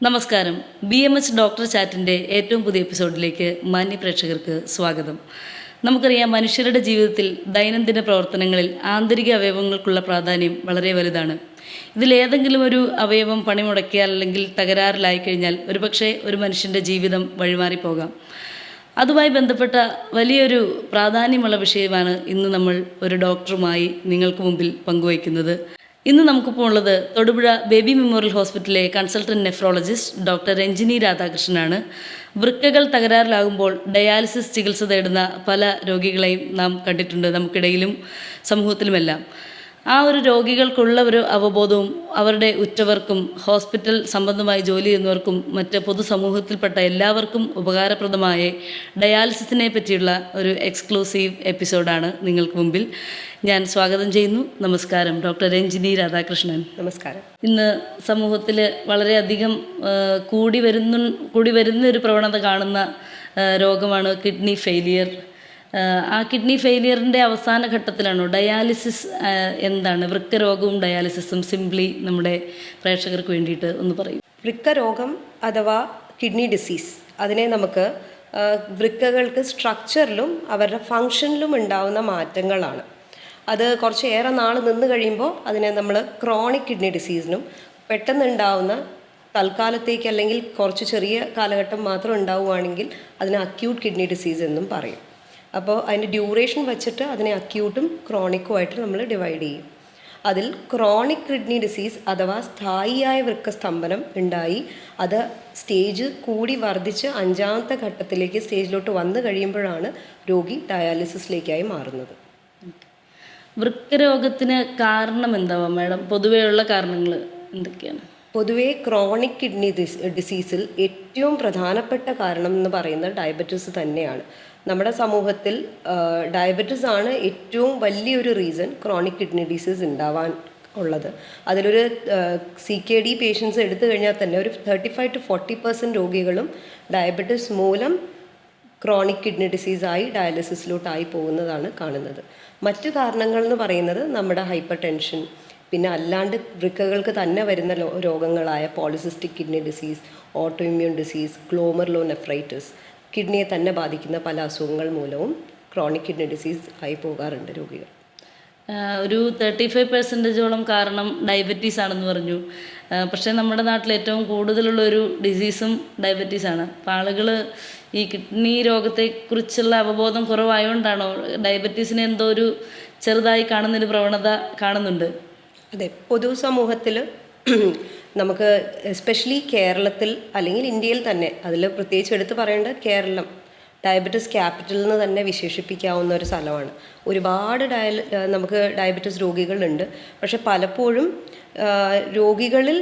നമസ്കാരം. BMH doctor ചാറ്റിൻ്റെ ഏറ്റവും പുതിയ എപ്പിസോഡിലേക്ക് മാന്യ പ്രേക്ഷകർക്ക് സ്വാഗതം. നമുക്കറിയാം, മനുഷ്യരുടെ ജീവിതത്തിൽ ദൈനംദിന പ്രവർത്തനങ്ങളിൽ ആന്തരിക അവയവങ്ങൾക്കുള്ള പ്രാധാന്യം വളരെ വലുതാണ്. ഇതിലേതെങ്കിലും ഒരു അവയവം പണിമുടക്കിയാൽ അല്ലെങ്കിൽ തകരാറിലായി കഴിഞ്ഞാൽ ഒരുപക്ഷെ ഒരു മനുഷ്യൻ്റെ ജീവിതം വഴിമാറിപ്പോകാം. അതുമായി ബന്ധപ്പെട്ട വലിയൊരു പ്രാധാന്യമുള്ള വിഷയമാണ് ഇന്ന് നമ്മൾ ഒരു ഡോക്ടറുമായി നിങ്ങൾക്ക് മുമ്പിൽ പങ്കുവയ്ക്കുന്നത്. ഇന്ന് നമുക്കിപ്പോൾ ഉള്ളത് തൊടുപുഴ ബേബി മെമ്മോറിയൽ ഹോസ്പിറ്റലിലെ കൺസൾട്ടൻറ്റ് നെഫ്രോളജിസ്റ്റ് ഡോക്ടർ രഞ്ജിനി രാധാകൃഷ്ണനാണ്. വൃക്കകൾ തകരാറിലാകുമ്പോൾ ഡയാലിസിസ് ചികിത്സ തേടുന്ന പല രോഗികളെയും നാം കണ്ടിട്ടുണ്ട്, നമുക്കിടയിലും സമൂഹത്തിലുമെല്ലാം. ആ ഒരു രോഗികൾക്കുള്ള ഒരു അവബോധവും അവരുടെ ഉറ്റവർക്കും ഹോസ്പിറ്റൽ സംബന്ധമായി ജോലി ചെയ്യുന്നവർക്കും മറ്റ് പൊതുസമൂഹത്തിൽപ്പെട്ട എല്ലാവർക്കും ഉപകാരപ്രദമായ ഡയാലിസിസിനെ പറ്റിയുള്ള ഒരു എക്സ്ക്ലൂസീവ് എപ്പിസോഡാണ് നിങ്ങൾക്ക് മുമ്പിൽ ഞാൻ സ്വാഗതം ചെയ്യുന്നു. നമസ്കാരം, ഡോക്ടർ രഞ്ജിനി രാധാകൃഷ്ണൻ. നമസ്കാരം. ഇന്ന് സമൂഹത്തിൽ വളരെയധികം കൂടി വരുന്ന ഒരു പ്രവണത കാണുന്ന രോഗമാണ് കിഡ്നി ഫെയിലിയർ. ആ കിഡ്നി ഫെയിലിയറിൻ്റെ അവസാന ഘട്ടത്തിലാണോ ഡയാലിസിസ്? എന്താണ് വൃക്കരോഗവും ഡയാലിസിസും? സിംപ്ലി നമ്മുടെ പ്രേക്ഷകർക്ക് വേണ്ടിയിട്ട് ഒന്ന് പറയും. വൃക്കരോഗം അഥവാ കിഡ്നി ഡിസീസ്, അതിനെ നമുക്ക് വൃക്കകൾക്ക് സ്ട്രക്ചറിലും അവരുടെ ഫങ്ഷനിലും ഉണ്ടാവുന്ന മാറ്റങ്ങളാണ്. അത് കുറച്ചേറെ നാൾ നിന്ന് കഴിയുമ്പോൾ അതിനെ നമ്മൾ ക്രോണിക് കിഡ്നി ഡിസീസിനും, പെട്ടെന്നുണ്ടാവുന്ന തൽക്കാലത്തേക്ക് അല്ലെങ്കിൽ കുറച്ച് ചെറിയ കാലഘട്ടം മാത്രം ഉണ്ടാവുകയാണെങ്കിൽ അതിനെ അക്യൂട്ട് കിഡ്നി ഡിസീസ് എന്നും പറയും. അപ്പോൾ അതിൻ്റെ ഡ്യൂറേഷൻ വെച്ചിട്ട് അതിനെ അക്യൂട്ടും ക്രോണിക്കുമായിട്ട് നമ്മൾ ഡിവൈഡ് ചെയ്യും. അതിൽ ക്രോണിക് കിഡ്നി ഡിസീസ് അഥവാ സ്ഥായിയായ വൃക്കസ്തംഭനം ഉണ്ടായി അത് സ്റ്റേജ് കൂടി വർദ്ധിച്ച് 5ാമത്തെ ഘട്ടത്തിലേക്ക് സ്റ്റേജിലോട്ട് വന്നു കഴിയുമ്പോഴാണ് രോഗി ഡയാലിസിസിലേക്കായി മാറുന്നത്. വൃക്കരോഗത്തിന് കാരണം എന്താവാം മാഡം? പൊതുവെയുള്ള കാരണങ്ങൾ എന്തൊക്കെയാണ്? പൊതുവേ ക്രോണിക് കിഡ്നി ഡിസീസിൽ ഏറ്റവും പ്രധാനപ്പെട്ട കാരണം എന്ന് പറയുന്നത് ഡയബറ്റീസ് തന്നെയാണ്. നമ്മുടെ സമൂഹത്തിൽ ഡയബറ്റീസ് ആണ് ഏറ്റവും വലിയൊരു റീസൺ ക്രോണിക് കിഡ്നി ഡിസീസ് ഉണ്ടാവാൻ ഉള്ളത്. അതിലൊരു CKD പേഷ്യൻസ് എടുത്തു കഴിഞ്ഞാൽ തന്നെ ഒരു 35 to 40% രോഗികളും ഡയബറ്റീസ് മൂലം ക്രോണിക് കിഡ്നി ഡിസീസായി ഡയാലിസിസിലോട്ടായി പോകുന്നതാണ് കാണുന്നത്. മറ്റു കാരണങ്ങൾ എന്ന് പറയുന്നത് നമ്മുടെ ഹൈപ്പർ ടെൻഷൻ, പിന്നെ അല്ലാണ്ട് വൃക്കകൾക്ക് തന്നെ വരുന്ന രോഗങ്ങളായ polycystic kidney disease, auto immune disease, glomerulonephritis, കിഡ്നിയെ തന്നെ ബാധിക്കുന്ന പല അസുഖങ്ങൾ മൂലവും ക്രോണിക് കിഡ്നി ഡിസീസ് ആയി പോകാറുണ്ട് രോഗികൾ. ഒരു 35%ഓളം കാരണം ഡയബറ്റീസ് ആണെന്ന് പറഞ്ഞു. പക്ഷേ നമ്മുടെ നാട്ടിൽ ഏറ്റവും കൂടുതലുള്ളൊരു ഡിസീസും ഡയബറ്റീസാണ്. അപ്പോൾ ആളുകൾ ഈ കിഡ്നി രോഗത്തെക്കുറിച്ചുള്ള അവബോധം കുറവായതുകൊണ്ടാണോ ഡയബറ്റീസിനെ എന്തോ ഒരു ചെറുതായി കാണുന്നൊരു പ്രവണത കാണുന്നുണ്ട്? അതെ, പൊതുസമൂഹത്തിൽ നമുക്ക് എസ്പെഷ്യലി കേരളത്തിൽ അല്ലെങ്കിൽ ഇന്ത്യയിൽ തന്നെ, അതിൽ പ്രത്യേകിച്ച് എടുത്ത് പറയേണ്ടത് കേരളം ഡയബറ്റീസ് ക്യാപിറ്റൽ എന്ന് തന്നെ വിശേഷിപ്പിക്കാവുന്ന ഒരു സ്ഥലമാണ്. ഒരുപാട് നമുക്ക് ഡയബറ്റീസ് രോഗികളുണ്ട്. പക്ഷെ പലപ്പോഴും രോഗികളിൽ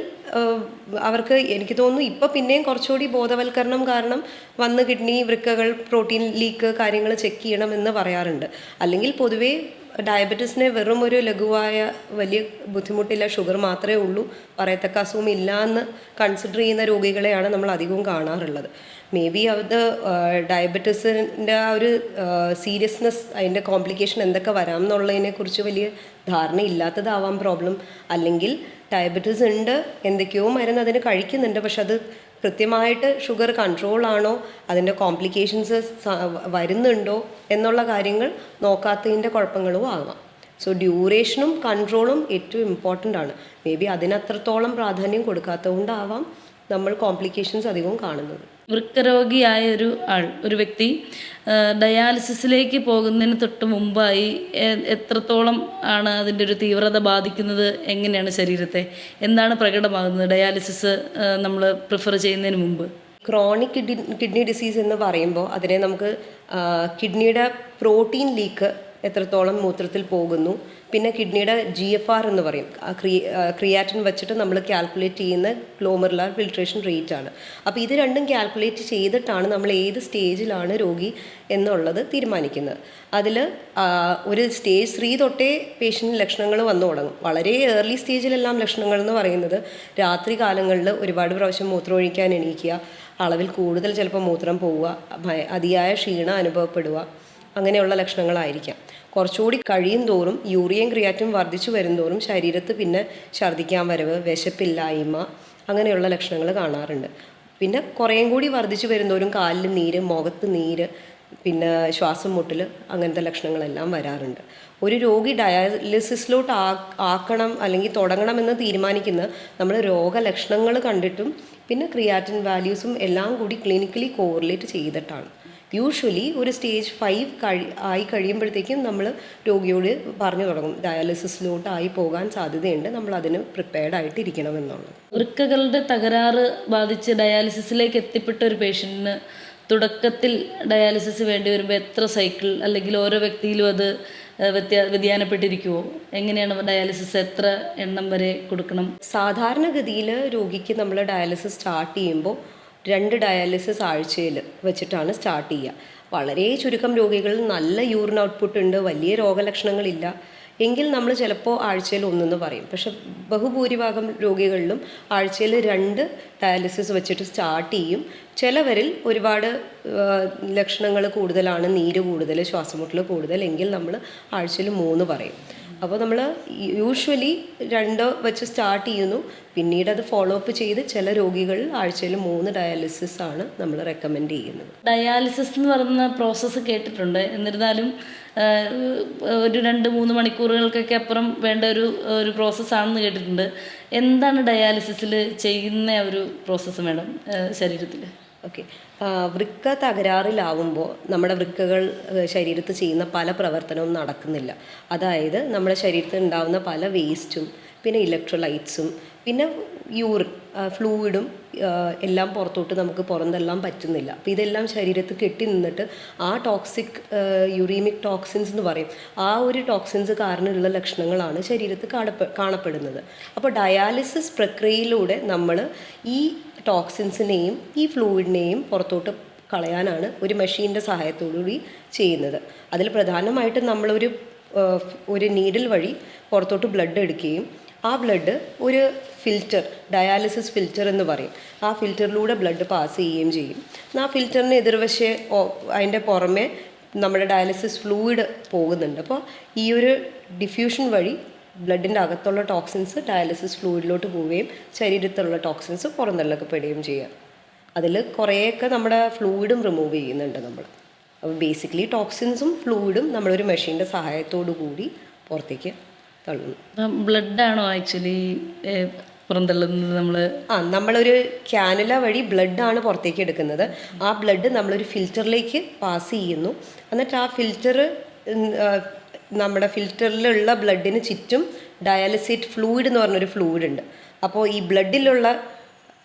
അവർക്ക്, എനിക്ക് തോന്നുന്നു ഇപ്പോൾ പിന്നെയും കുറച്ചുകൂടി ബോധവൽക്കരണം കാരണം വന്ന് കിഡ്നി, വൃക്കകൾ, പ്രോട്ടീൻ ലീക്ക് കാര്യങ്ങൾ ചെക്ക് ചെയ്യണമെന്ന് പറയാറുണ്ട്. അല്ലെങ്കിൽ പൊതുവേ ഡയബറ്റീസിനെ വെറും ഒരു ലഘുവായ വലിയ ബുദ്ധിമുട്ടില്ല, ഷുഗർ മാത്രമേ ഉള്ളൂ, പറയത്തക്ക അസുഖം ഇല്ല എന്ന് കൺസിഡർ ചെയ്യുന്ന രോഗികളെയാണ് നമ്മൾ അധികവും കാണാറുള്ളത്. മേ ബി അത് ഡയബറ്റീസിൻ്റെ ആ ഒരു സീരിയസ്നെസ്, അതിൻ്റെ കോംപ്ലിക്കേഷൻ എന്തൊക്കെ വരാം എന്നുള്ളതിനെക്കുറിച്ച് വലിയ ധാരണയില്ലാത്തതാവാം പ്രോബ്ലം. അല്ലെങ്കിൽ ഡയബറ്റീസ് ഉണ്ട്, എന്തൊക്കെയോ മരുന്ന് അതിന് കഴിക്കുന്നുണ്ട്, പക്ഷെ അത് കൃത്യമായിട്ട് ഷുഗർ കൺട്രോൾ ആണോ, അതിൻ്റെ കോംപ്ലിക്കേഷൻസ് വരുന്നുണ്ടോ എന്നുള്ള കാര്യങ്ങൾ നോക്കാത്തതിൻ്റെ കുഴപ്പങ്ങളും ആകാം. സോ ഡ്യൂറേഷനും കൺട്രോളും ഏറ്റവും ഇമ്പോർട്ടൻ്റ് ആണ്. മേ ബി അതിനത്രത്തോളം പ്രാധാന്യം കൊടുക്കാത്തതുകൊണ്ടാവാം നമ്മൾ കോംപ്ലിക്കേഷൻസ് അധികവും കാണുന്നത്. വൃക്കരോഗിയായ ഒരു വ്യക്തി ഡയാലിസിസിലേക്ക് പോകുന്നതിന് തൊട്ട് മുമ്പായി എത്രത്തോളം ആണ് അതിൻ്റെ ഒരു തീവ്രത ബാധിക്കുന്നത്? എങ്ങനെയാണ് ശരീരത്തെ, എന്താണ് പ്രകടമാകുന്നത് ഡയാലിസിസ് നമ്മൾ പ്രിഫർ ചെയ്യുന്നതിന് മുമ്പ്? ക്രോണിക് കിഡ്നി ഡിസീസ് എന്ന് പറയുമ്പോൾ അതിനെ നമുക്ക് കിഡ്നിയുടെ പ്രോട്ടീൻ ലീക്ക് എത്രത്തോളം മൂത്രത്തിൽ പോകുന്നു, പിന്നെ കിഡ്നിയുടെ GFR എന്ന് പറയും, ക്രിയാറ്റിൻ വെച്ചിട്ട് നമ്മൾ കാൽക്കുലേറ്റ് ചെയ്യുന്ന ഗ്ലോമറുലാർ ഫിൽട്രേഷൻ റേറ്റ് ആണ്. അപ്പോൾ ഇത് രണ്ടും കാൽക്കുലേറ്റ് ചെയ്തിട്ടാണ് നമ്മൾ ഏത് സ്റ്റേജിലാണ് രോഗി എന്നുള്ളത് തീരുമാനിക്കുന്നത്. അതിൽ ഒരു സ്റ്റേജ് 3 തൊട്ടേ പേഷ്യൻ്റ് ലക്ഷണങ്ങൾ വന്നു തുടങ്ങും. വളരെ ഏർലി സ്റ്റേജിലെല്ലാം ലക്ഷണങ്ങൾ എന്ന് പറയുന്നത് രാത്രി കാലങ്ങളിൽ ഒരുപാട് പ്രാവശ്യം മൂത്രം ഒഴിക്കാൻ എണീക്കുക, അളവിൽ കൂടുതൽ ചിലപ്പോൾ മൂത്രം പോവുക, അതിയായ ക്ഷീണം അനുഭവപ്പെടുക, അങ്ങനെയുള്ള ലക്ഷണങ്ങളായിരിക്കാം. കുറച്ചുകൂടി കഴിയും തോറും യൂറിയയും ക്രിയാറ്റിനും വർദ്ധിച്ചു വരും തോറും ശരീരത്ത് പിന്നെ ഛർദ്ദിക്കാൻ വരവ്, വിശപ്പില്ലായ്മ, അങ്ങനെയുള്ള ലക്ഷണങ്ങൾ കാണാറുണ്ട്. പിന്നെ കുറേയും കൂടി വർദ്ധിച്ചു വരുന്നവരും കാലിൽ നീര്, മുഖത്ത് നീര്, പിന്നെ ശ്വാസം മുട്ടൽ, അങ്ങനത്തെ ലക്ഷണങ്ങളെല്ലാം വരാറുണ്ട്. ഒരു രോഗി ഡയാലിസിസിലോട്ട് ആക്കണം അല്ലെങ്കിൽ തുടങ്ങണമെന്ന് തീരുമാനിക്കുന്ന നമ്മൾ രോഗലക്ഷണങ്ങൾ കണ്ടിട്ടും പിന്നെ ക്രിയാറ്റിൻ വാല്യൂസും എല്ലാം കൂടി ക്ലിനിക്കലി കോറിലേറ്റ് ചെയ്തിട്ടാണ്. യൂഷ്വലി ഒരു സ്റ്റേജ് 5 ആയി കഴിയുമ്പോഴത്തേക്കും നമ്മൾ രോഗിയോട് പറഞ്ഞു തുടങ്ങും ഡയാലിസിസിലോട്ട് ആയി പോകാൻ സാധ്യതയുണ്ട്, നമ്മൾ അതിന് പ്രിപ്പയർഡ് ആയിട്ട് ഇരിക്കണം എന്നുള്ളത്. വൃക്കകളുടെ തകരാറ് ബാധിച്ച് ഡയാലിസിസിലേക്ക് എത്തിപ്പെട്ട ഒരു പേഷ്യൻറ്റിന് തുടക്കത്തിൽ ഡയാലിസിസ് വേണ്ടി വരുമ്പോൾ എത്ര സൈക്കിൾ, അല്ലെങ്കിൽ ഓരോ വ്യക്തിയിലും അത് വ്യതിയാനപ്പെട്ടിരിക്കുമോ? എങ്ങനെയാണ് ഡയാലിസിസ് എത്ര എണ്ണം വരെ കൊടുക്കണം? സാധാരണഗതിയിൽ രോഗിക്ക് നമ്മൾ ഡയാലിസിസ് സ്റ്റാർട്ട് ചെയ്യുമ്പോൾ 2 ഡയാലിസിസ് ആഴ്ചയിൽ വെച്ചിട്ടാണ് സ്റ്റാർട്ട് ചെയ്യുക. വളരെ ചുരുക്കം രോഗികളിൽ നല്ല യൂറിൻ ഔട്ട്പുട്ട് ഉണ്ട്, വലിയ രോഗലക്ഷണങ്ങളില്ല എങ്കിൽ നമ്മൾ ചിലപ്പോൾ ആഴ്ചയിൽ 1 പറയും. പക്ഷെ ബഹുഭൂരിഭാഗം രോഗികളിലും ആഴ്ചയിൽ 2 ഡയാലിസിസ് വെച്ചിട്ട് സ്റ്റാർട്ട് ചെയ്യും. ചിലവരിൽ ഒരുപാട് ലക്ഷണങ്ങൾ കൂടുതലാണ്, നീര് കൂടുതൽ, ശ്വാസമുട്ടൽ കൂടുതൽ എങ്കിൽ നമ്മൾ ആഴ്ചയിൽ 3 പറയും. അപ്പോൾ നമ്മൾ യൂഷ്വലി 2 വെച്ച് സ്റ്റാർട്ട് ചെയ്യുന്നു, പിന്നീട് അത് ഫോളോ അപ്പ് ചെയ്ത് ചില രോഗികളിൽ ആഴ്ചയിൽ 3 ഡയാലിസിസ് ആണ് നമ്മൾ റെക്കമെൻഡ് ചെയ്യുന്നത്. ഡയാലിസിസ് എന്ന് പറയുന്ന പ്രോസസ്സ് കേട്ടിട്ടുണ്ട്, എന്നിരുന്നാലും ഒരു 2-3 മണിക്കൂറുകൾക്കൊക്കെ അപ്പുറം വേണ്ട ഒരു പ്രോസസ്സാണെന്ന് കേട്ടിട്ടുണ്ട്. എന്താണ് ഡയാലിസിസിൽ ചെയ്യുന്ന ഒരു പ്രോസസ്സ് മാഡം ശരീരത്തിൽ? ഓക്കെ, വൃക്ക തകരാറിലാവുമ്പോൾ നമ്മുടെ വൃക്കകൾ ശരീരത്ത് ചെയ്യുന്ന പല പ്രവർത്തനവും നടക്കുന്നില്ല. അതായത് നമ്മുടെ ശരീരത്തിൽ ഉണ്ടാകുന്ന പല വേസ്റ്റും പിന്നെ ഇലക്ട്രോലൈറ്റ്സും പിന്നെ യൂറിൻ ഫ്ലൂയിഡും എല്ലാം പുറത്തോട്ട് നമുക്ക് പുറന്തള്ളാൻ പറ്റുന്നില്ല. അപ്പോൾ ഇതെല്ലാം ശരീരത്തിൽ കെട്ടി നിന്നിട്ട് ആ ടോക്സിക് യുറീമിക് ടോക്സിൻസ് എന്ന് പറയും, ആ ഒരു ടോക്സിൻസ് കാരണമുള്ള ലക്ഷണങ്ങളാണ് ശരീരത്തിൽ കാണപ്പെടുന്നത്. അപ്പോൾ ഡയാലിസിസ് പ്രക്രിയയിലൂടെ നമ്മൾ ഈ ടോക്സിൻസിനെയും ഈ ഫ്ലൂയിഡിനെയും പുറത്തോട്ട് കളയാനാണ് ഒരു മെഷീൻ്റെ സഹായത്തോടുകൂടി ചെയ്യുന്നത്. അതിൽ പ്രധാനമായിട്ടും ഒരു നീഡിൽ വഴി പുറത്തോട്ട് ബ്ലഡ് എടുക്കുകയും ആ ബ്ലഡ് ഒരു ഫിൽറ്റർ, ഡയാലിസിസ് ഫിൽറ്റർ എന്ന് പറയും, ആ ഫിൽറ്ററിലൂടെ ബ്ലഡ് പാസ് ചെയ്യുകയും ചെയ്യും. ആ ഫിൽറ്ററിന് എതിർവശേ അതിൻ്റെ പുറമെ നമ്മുടെ ഡയാലിസിസ് ഫ്ലൂയിഡ് പോകുന്നുണ്ട്. അപ്പോൾ ഈ ഒരു ഡിഫ്യൂഷൻ വഴി ബ്ലഡിൻ്റെ അകത്തുള്ള ടോക്സിൻസ് ഡയാലിസിസ് ഫ്ലൂയിഡിലോട്ട് പോവുകയും ശരീരത്തിലുള്ള ടോക്സിൻസ് പുറന്തള്ളപ്പെടുകയും ചെയ്യാം. അതിൽ കുറേയൊക്കെ നമ്മുടെ ഫ്ലൂയിഡും റിമൂവ് ചെയ്യുന്നുണ്ട് നമ്മൾ. അപ്പോൾ ബേസിക്കലി ടോക്സിൻസും ഫ്ലൂയിഡും നമ്മളൊരു മെഷീൻ്റെ സഹായത്തോടു കൂടി പുറത്തേക്ക് തള്ളുന്നു. ബ്ലഡാണോ ആക്ച്വലി പുറന്തള്ളുന്നത്? നമ്മളൊരു ക്യാനുല വഴി ബ്ലഡാണ് പുറത്തേക്ക് എടുക്കുന്നത്. ആ ബ്ലഡ് നമ്മളൊരു ഫിൽറ്ററിലേക്ക് പാസ് ചെയ്യുന്നു. എന്നിട്ട് ആ ഫിൽറ്റർ നമ്മുടെ ഫിൽറ്ററിലുള്ള ബ്ലഡിന് ചുറ്റും ഡയാലിസിറ്റ് ഫ്ലൂയിഡ് എന്ന് പറഞ്ഞൊരു ഫ്ലൂയിഡ് ഉണ്ട്. അപ്പോൾ ഈ ബ്ലഡിലുള്ള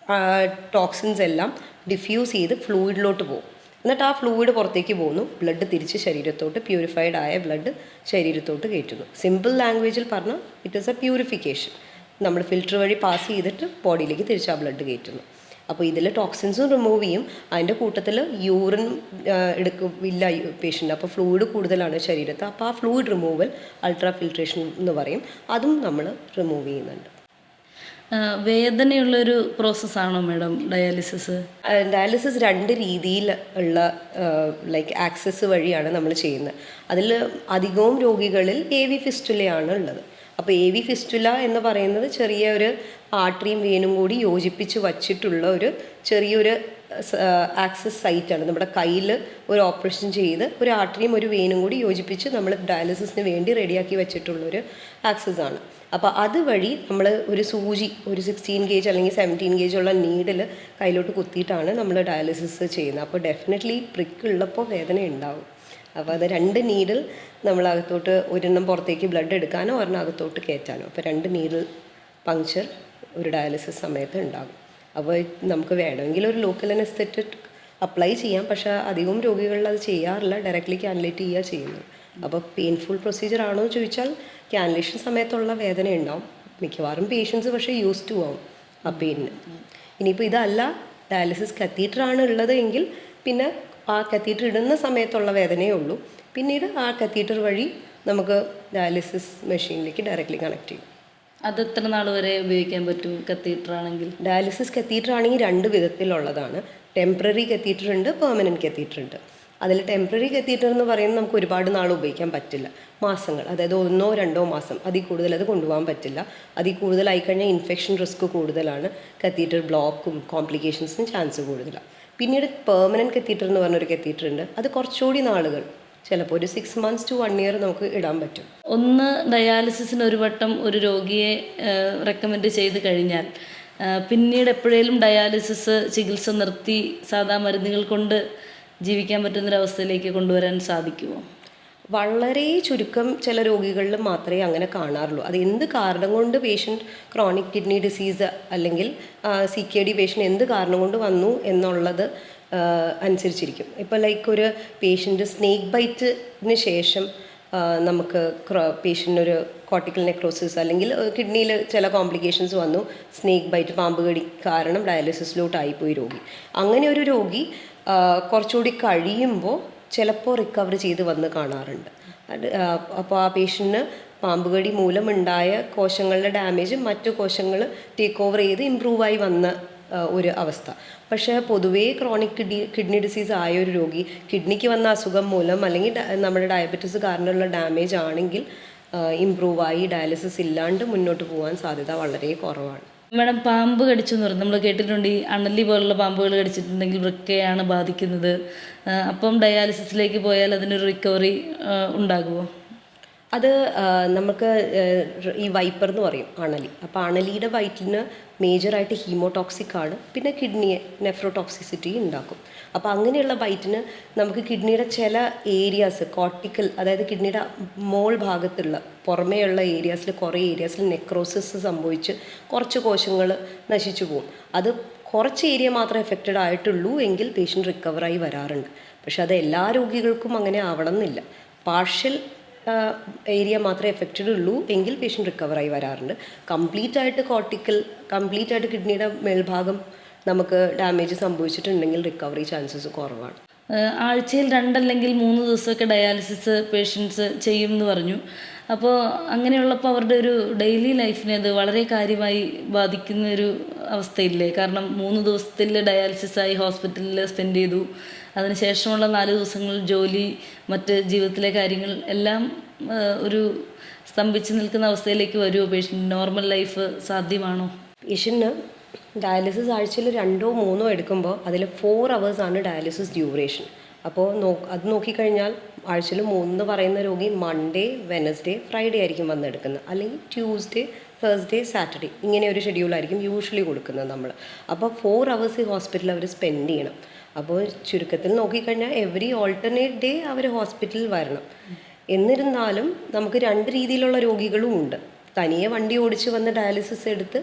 ടോക്സിൻസ് എല്ലാം ഡിഫ്യൂസ് ചെയ്ത് ഫ്ലൂയിഡിലോട്ട് പോകും. എന്നിട്ട് ആ ഫ്ലൂയിഡ് പുറത്തേക്ക് പോകുന്നു, ബ്ലഡ് തിരിച്ച് ശരീരത്തോട്ട്, പ്യൂരിഫൈഡ് ആയ ബ്ലഡ് ശരീരത്തോട്ട് കയറ്റുന്നു. സിമ്പിൾ ലാംഗ്വേജിൽ പറഞ്ഞാൽ ഇറ്റ് ഈസ് എ പ്യൂരിഫിക്കേഷൻ. നമ്മൾ ഫിൽറ്റർ വഴി പാസ് ചെയ്തിട്ട് ബോഡിയിലേക്ക് തിരിച്ച് ആ ബ്ലഡ് കയറ്റുന്നു. അപ്പോൾ ഇതിൽ ടോക്സിൻസും റിമൂവ് ചെയ്യും, അതിൻ്റെ കൂട്ടത്തിൽ യൂറിൻ ഇല്ല പേഷ്യൻ്റ്. അപ്പോൾ ഫ്ലൂയിഡ് കൂടുതലാണ് ശരീരത്ത്. അപ്പോൾ ആ ഫ്ലൂയിഡ് റിമൂവൽ അൾട്രാ ഫിൽട്രേഷൻ എന്ന് പറയും, അതും നമ്മൾ റിമൂവ് ചെയ്യുന്നുണ്ട്. വേദനയുള്ളൊരു പ്രോസസ്സാണോ മാഡം ഡയാലിസിസ്? ഡയാലിസിസ് 2 രീതിയിൽ ഉള്ള ലൈക്ക് ആക്സസ് വഴിയാണ് നമ്മൾ ചെയ്യുന്നത്. അതിൽ അധികവും രോഗികളിൽ AV ഫിസ്റ്റുലയാണ് ഉള്ളത്. അപ്പോൾ AV ഫിസ്റ്റുല എന്ന് പറയുന്നത് ചെറിയ ഒരു ആർട്ടറിയും വെയിനും കൂടി യോജിപ്പിച്ച് വച്ചിട്ടുള്ള ഒരു ചെറിയൊരു ആക്സസ് സൈറ്റാണ്. നമ്മുടെ കയ്യിൽ ഒരു ഓപ്പറേഷൻ ചെയ്ത് ഒരു ആർട്ടറിയും ഒരു വെയിനും കൂടി യോജിപ്പിച്ച് നമ്മൾ ഡയാലിസിസിന് വേണ്ടി റെഡിയാക്കി വെച്ചിട്ടുള്ളൊരു ആക്സസ് ആണ്. അപ്പോൾ അതുവഴി നമ്മൾ ഒരു സൂചി, ഒരു 16 ഗേജ് അല്ലെങ്കിൽ 17 ഗേജ് ഉള്ള നീഡിൽ കയ്യിലോട്ട് കുത്തിയിട്ടാണ് നമ്മൾ ഡയാലിസിസ് ചെയ്യുന്നത്. അപ്പോൾ ഡെഫിനറ്റ്ലി പ്രിക്ക് ഉള്ളപ്പോൾ വേദന ഉണ്ടാവും. അപ്പോൾ അത് 2 നീഡിൽ നമ്മളകത്തോട്ട്, ഒരെണ്ണം പുറത്തേക്ക് ബ്ലഡ് എടുക്കാനോ ഒരെണ്ണം അകത്തോട്ട് കയറ്റാനോ, അപ്പോൾ 2 നീഡിൽ പങ്ക്ചർ ഒരു ഡയാലിസിസ് സമയത്ത് ഉണ്ടാകും. അപ്പോൾ നമുക്ക് വേണമെങ്കിൽ ഒരു ലോക്കൽ അനസ്തെറ്റിക് അപ്ലൈ ചെയ്യാം, പക്ഷേ അധികവും രോഗികളിൽ അത് ചെയ്യാറില്ല, ഡയറക്റ്റ്ലി ക്യാനുലേറ്റ് ചെയ്യുക ചെയ്യുന്നത്. അപ്പോൾ പെയിൻഫുൾ പ്രൊസീജിയർ ആണോ എന്ന് ചോദിച്ചാൽ ക്യാനുലേഷൻ സമയത്തുള്ള വേദന ഉണ്ടാവും. മിക്കവാറും പേഷ്യൻസ് പക്ഷേ യൂസ് ടു ആവും ആ പെയിനിന്. ഇനിയിപ്പോൾ ഇതല്ല ഡയാലിസിസ് കത്തീറ്ററാണ് ഉള്ളത് എങ്കിൽ പിന്നെ ആ കത്തീറ്റർ ഇടുന്ന സമയത്തുള്ള വേദനയേ ഉള്ളൂ. പിന്നീട് ആ കത്തീറ്റർ വഴി നമുക്ക് ഡയാലിസിസ് മെഷീനിലേക്ക് ഡയറക്റ്റ്ലി കണക്ട് ചെയ്യും. അത് എത്ര നാൾ വരെ ഉപയോഗിക്കാൻ പറ്റും കത്തീറ്റർ ആണെങ്കിൽ? ഡയാലിസിസ് കത്തീറ്റർ ആണെങ്കിൽ 2 വിധത്തിലുള്ളതാണ്. ടെമ്പററി കത്തീറ്റർ ഉണ്ട്, പെർമനൻറ്റ് കത്തീറ്റർ ഉണ്ട്. അതിൽ ടെമ്പററി കത്തീറ്റർ എന്ന് പറയുന്നത് നമുക്ക് ഒരുപാട് നാൾ ഉപയോഗിക്കാൻ പറ്റില്ല. മാസങ്ങൾ, അതായത് 1-2 മാസം, അതിൽ കൂടുതൽ അത് കൊണ്ടുപോകാൻ പറ്റില്ല. അതിൽ കൂടുതലായി കഴിഞ്ഞാൽ ഇൻഫെക്ഷൻ റിസ്ക് കൂടുതലാണ്, കത്തീറ്റർ ബ്ലോക്കും കോംപ്ലിക്കേഷൻസിനും ചാൻസ് കൂടുതലാണ്. പിന്നീട് പെർമനൻറ്റ് കത്തീറ്റർ എന്ന് പറഞ്ഞൊരു കത്തീറ്റർ ഉണ്ട്. അത് കുറച്ചുകൂടി നാളുകൾ, ചിലപ്പോൾ ഒരു 6 months to 1 year നമുക്ക് ഇടാൻ പറ്റും. ഒന്ന് ഡയാലിസിസിന് ഒരു വട്ടം ഒരു രോഗിയെ റെക്കമെൻഡ് ചെയ്ത് കഴിഞ്ഞാൽ പിന്നീട് എപ്പോഴേലും ഡയാലിസിസ് ചികിത്സ നിർത്തി സാധാ മരുന്നുകൾ കൊണ്ട് ജീവിക്കാൻ പറ്റുന്നൊരവസ്ഥയിലേക്ക് കൊണ്ടുവരാൻ സാധിക്കുമോ? വളരെ ചുരുക്കം ചില രോഗികളിൽ മാത്രമേ അങ്ങനെ കാണാറുള്ളൂ. അത് എന്ത് കാരണം കൊണ്ട് പേഷ്യൻ്റ് ക്രോണിക് കിഡ്നി ഡിസീസ് അല്ലെങ്കിൽ CKD പേഷ്യൻ്റ് എന്ത് കാരണം കൊണ്ട് വന്നു എന്നുള്ളത് അനുസരിച്ചിരിക്കും. ഇപ്പോൾ ലൈക്ക് ഒരു പേഷ്യൻ്റ് സ്നേക്ക് ബൈറ്റിന് ശേഷം നമുക്ക് പേഷ്യൻ്റിനൊരു കോർട്ടിക്കൽ നെക്രോസിസ് അല്ലെങ്കിൽ കിഡ്നിയിൽ ചില കോംപ്ലിക്കേഷൻസ് വന്നു, സ്നേക്ക് ബൈറ്റ് പാമ്പ് കടി കാരണം ഡയാലിസിസിലോട്ടായിപ്പോയി രോഗി. അങ്ങനെ ഒരു രോഗി കുറച്ചുകൂടി കഴിയുമ്പോൾ ചിലപ്പോൾ റിക്കവർ ചെയ്ത് വന്ന് കാണാറുണ്ട്. അപ്പോൾ ആ പേഷ്യൻറ്റിന് പാമ്പ് കടി മൂലമുണ്ടായ കോശങ്ങളുടെ ഡാമേജ് മറ്റു കോശങ്ങൾ ടേക്ക് ഓവർ ചെയ്ത് ഇമ്പ്രൂവായി വന്ന ഒരു അവസ്ഥ. പക്ഷേ പൊതുവേ ക്രോണിക് കിഡ്നി ഡിസീസ് ആയ ഒരു രോഗി കിഡ്നിക്ക് വന്ന അസുഖം മൂലം അല്ലെങ്കിൽ നമ്മുടെ ഡയബറ്റീസ് കാരണമുള്ള ഡാമേജ് ആണെങ്കിൽ ഇമ്പ്രൂവായി ഡയാലിസിസ് ഇല്ലാണ്ട് മുന്നോട്ട് പോകാൻ സാധ്യത വളരെ കുറവാണ്. മാഡം, പാമ്പ് കടിച്ചു എന്ന് പറഞ്ഞു, നമ്മൾ കേട്ടിട്ടുണ്ട് ഈ അണലി പോലുള്ള പാമ്പുകൾ കടിച്ചിട്ടുണ്ടെങ്കിൽ വൃക്കയാണ് ബാധിക്കുന്നത്. അപ്പം ഡയാലിസിസിലേക്ക് പോയാൽ അതിനൊരു റിക്കവറി ഉണ്ടാകുമോ? അത് നമുക്ക് ഈ വൈപ്പർ എന്ന് പറയും അണലി. അപ്പോൾ അണലിയുടെ വയറ്റിന് മേജറായിട്ട് ഹീമോടോക്സിക് ആണ്, പിന്നെ കിഡ്നിയെ നെഫ്രോടോക്സിസിറ്റി ഉണ്ടാക്കും. അപ്പോൾ അങ്ങനെയുള്ള ബൈറ്റിന് നമുക്ക് കിഡ്നിയുടെ ചില ഏരിയാസ് കോർട്ടിക്കൽ, അതായത് കിഡ്നിയുടെ മോൾ ഭാഗത്തുള്ള പുറമേയുള്ള ഏരിയാസിൽ കുറേ ഏരിയാസിൽ നെക്രോസിസ് സംഭവിച്ച് കുറച്ച് കോശങ്ങൾ നശിച്ചു പോകും. അത് കുറച്ച് ഏരിയ മാത്രമേ എഫക്റ്റഡ് ആയിട്ടുള്ളൂ എങ്കിൽ പേഷ്യൻ്റ് റിക്കവറായി വരാറുണ്ട്. പക്ഷെ അത് എല്ലാ രോഗികൾക്കും അങ്ങനെ ആവണം എന്നില്ല. പാർഷ്യൽ ഏരിയ മാത്രമേ എഫക്റ്റഡ് ഉള്ളൂ എങ്കിൽ പേഷ്യൻ്റ് റിക്കവറായി വരാറുണ്ട്. കംപ്ലീറ്റ് ആയിട്ട് കിഡ്നിയുടെ മേൽഭാഗം നമുക്ക് ഡാമേജ് സംഭവിച്ചിട്ടുണ്ടെങ്കിൽ റിക്കവറി ചാൻസസ് കുറവാണ്. ആഴ്ചയിൽ 2 അല്ലെങ്കിൽ 3 ദിവസമൊക്കെ ഡയാലിസിസ് പേഷ്യൻസ് ചെയ്യും എന്ന് പറഞ്ഞു. അപ്പോൾ അങ്ങനെയുള്ളപ്പോൾ അവരുടെ ഒരു ഡെയിലി ലൈഫിനെ അത് വളരെ കാര്യമായി ബാധിക്കുന്ന ഒരു അവസ്ഥയില്ലേ? കാരണം 3 ദിവസത്തിൽ ഡയാലിസിസായി ഹോസ്പിറ്റലിൽ സ്പെൻഡ് ചെയ്തു, അതിനുശേഷമുള്ള 4 ദിവസങ്ങൾ ജോലി, മറ്റ് ജീവിതത്തിലെ കാര്യങ്ങൾ എല്ലാം ഒരു സ്തംഭിച്ച് നിൽക്കുന്ന അവസ്ഥയിലേക്ക് വരുമോ? പേഷ്യൻ്റ് നോർമൽ ലൈഫ് സാധ്യമാണോ? പേഷ്യൻ്റിന് ഡയാലിസിസ് ആഴ്ചയിൽ 2-3 എടുക്കുമ്പോൾ അതിൽ 4 hours ആണ് ഡയാലിസിസ് ഡ്യൂറേഷൻ. അപ്പോൾ അത് നോക്കിക്കഴിഞ്ഞാൽ ആഴ്ചയിൽ 3 എന്ന് പറയുന്ന രോഗി മൺഡേ, വെനസ്ഡേ, ഫ്രൈഡേ ആയിരിക്കും വന്നെടുക്കുന്നത്, അല്ലെങ്കിൽ ട്യൂസ്ഡേ, തേഴ്സ്ഡേ, സാറ്റർഡേ, ഇങ്ങനെ ഒരു ഷെഡ്യൂളായിരിക്കും യൂഷ്വലി കൊടുക്കുന്നത് നമ്മൾ. അപ്പോൾ 4 hours ഈ ഹോസ്പിറ്റലിൽ അവർ സ്പെൻഡ് ചെയ്യണം. അപ്പോൾ ചുരുക്കത്തിൽ നോക്കിക്കഴിഞ്ഞാൽ എവറി ഓൾട്ടർനേറ്റ് ഡേ അവർ ഹോസ്പിറ്റലിൽ വരണം. എന്നിരുന്നാലും നമുക്ക് 2 രീതിയിലുള്ള രോഗികളും ഉണ്ട്. തനിയെ വണ്ടി ഓടിച്ച് വന്ന് ഡയാലിസിസ് എടുത്ത്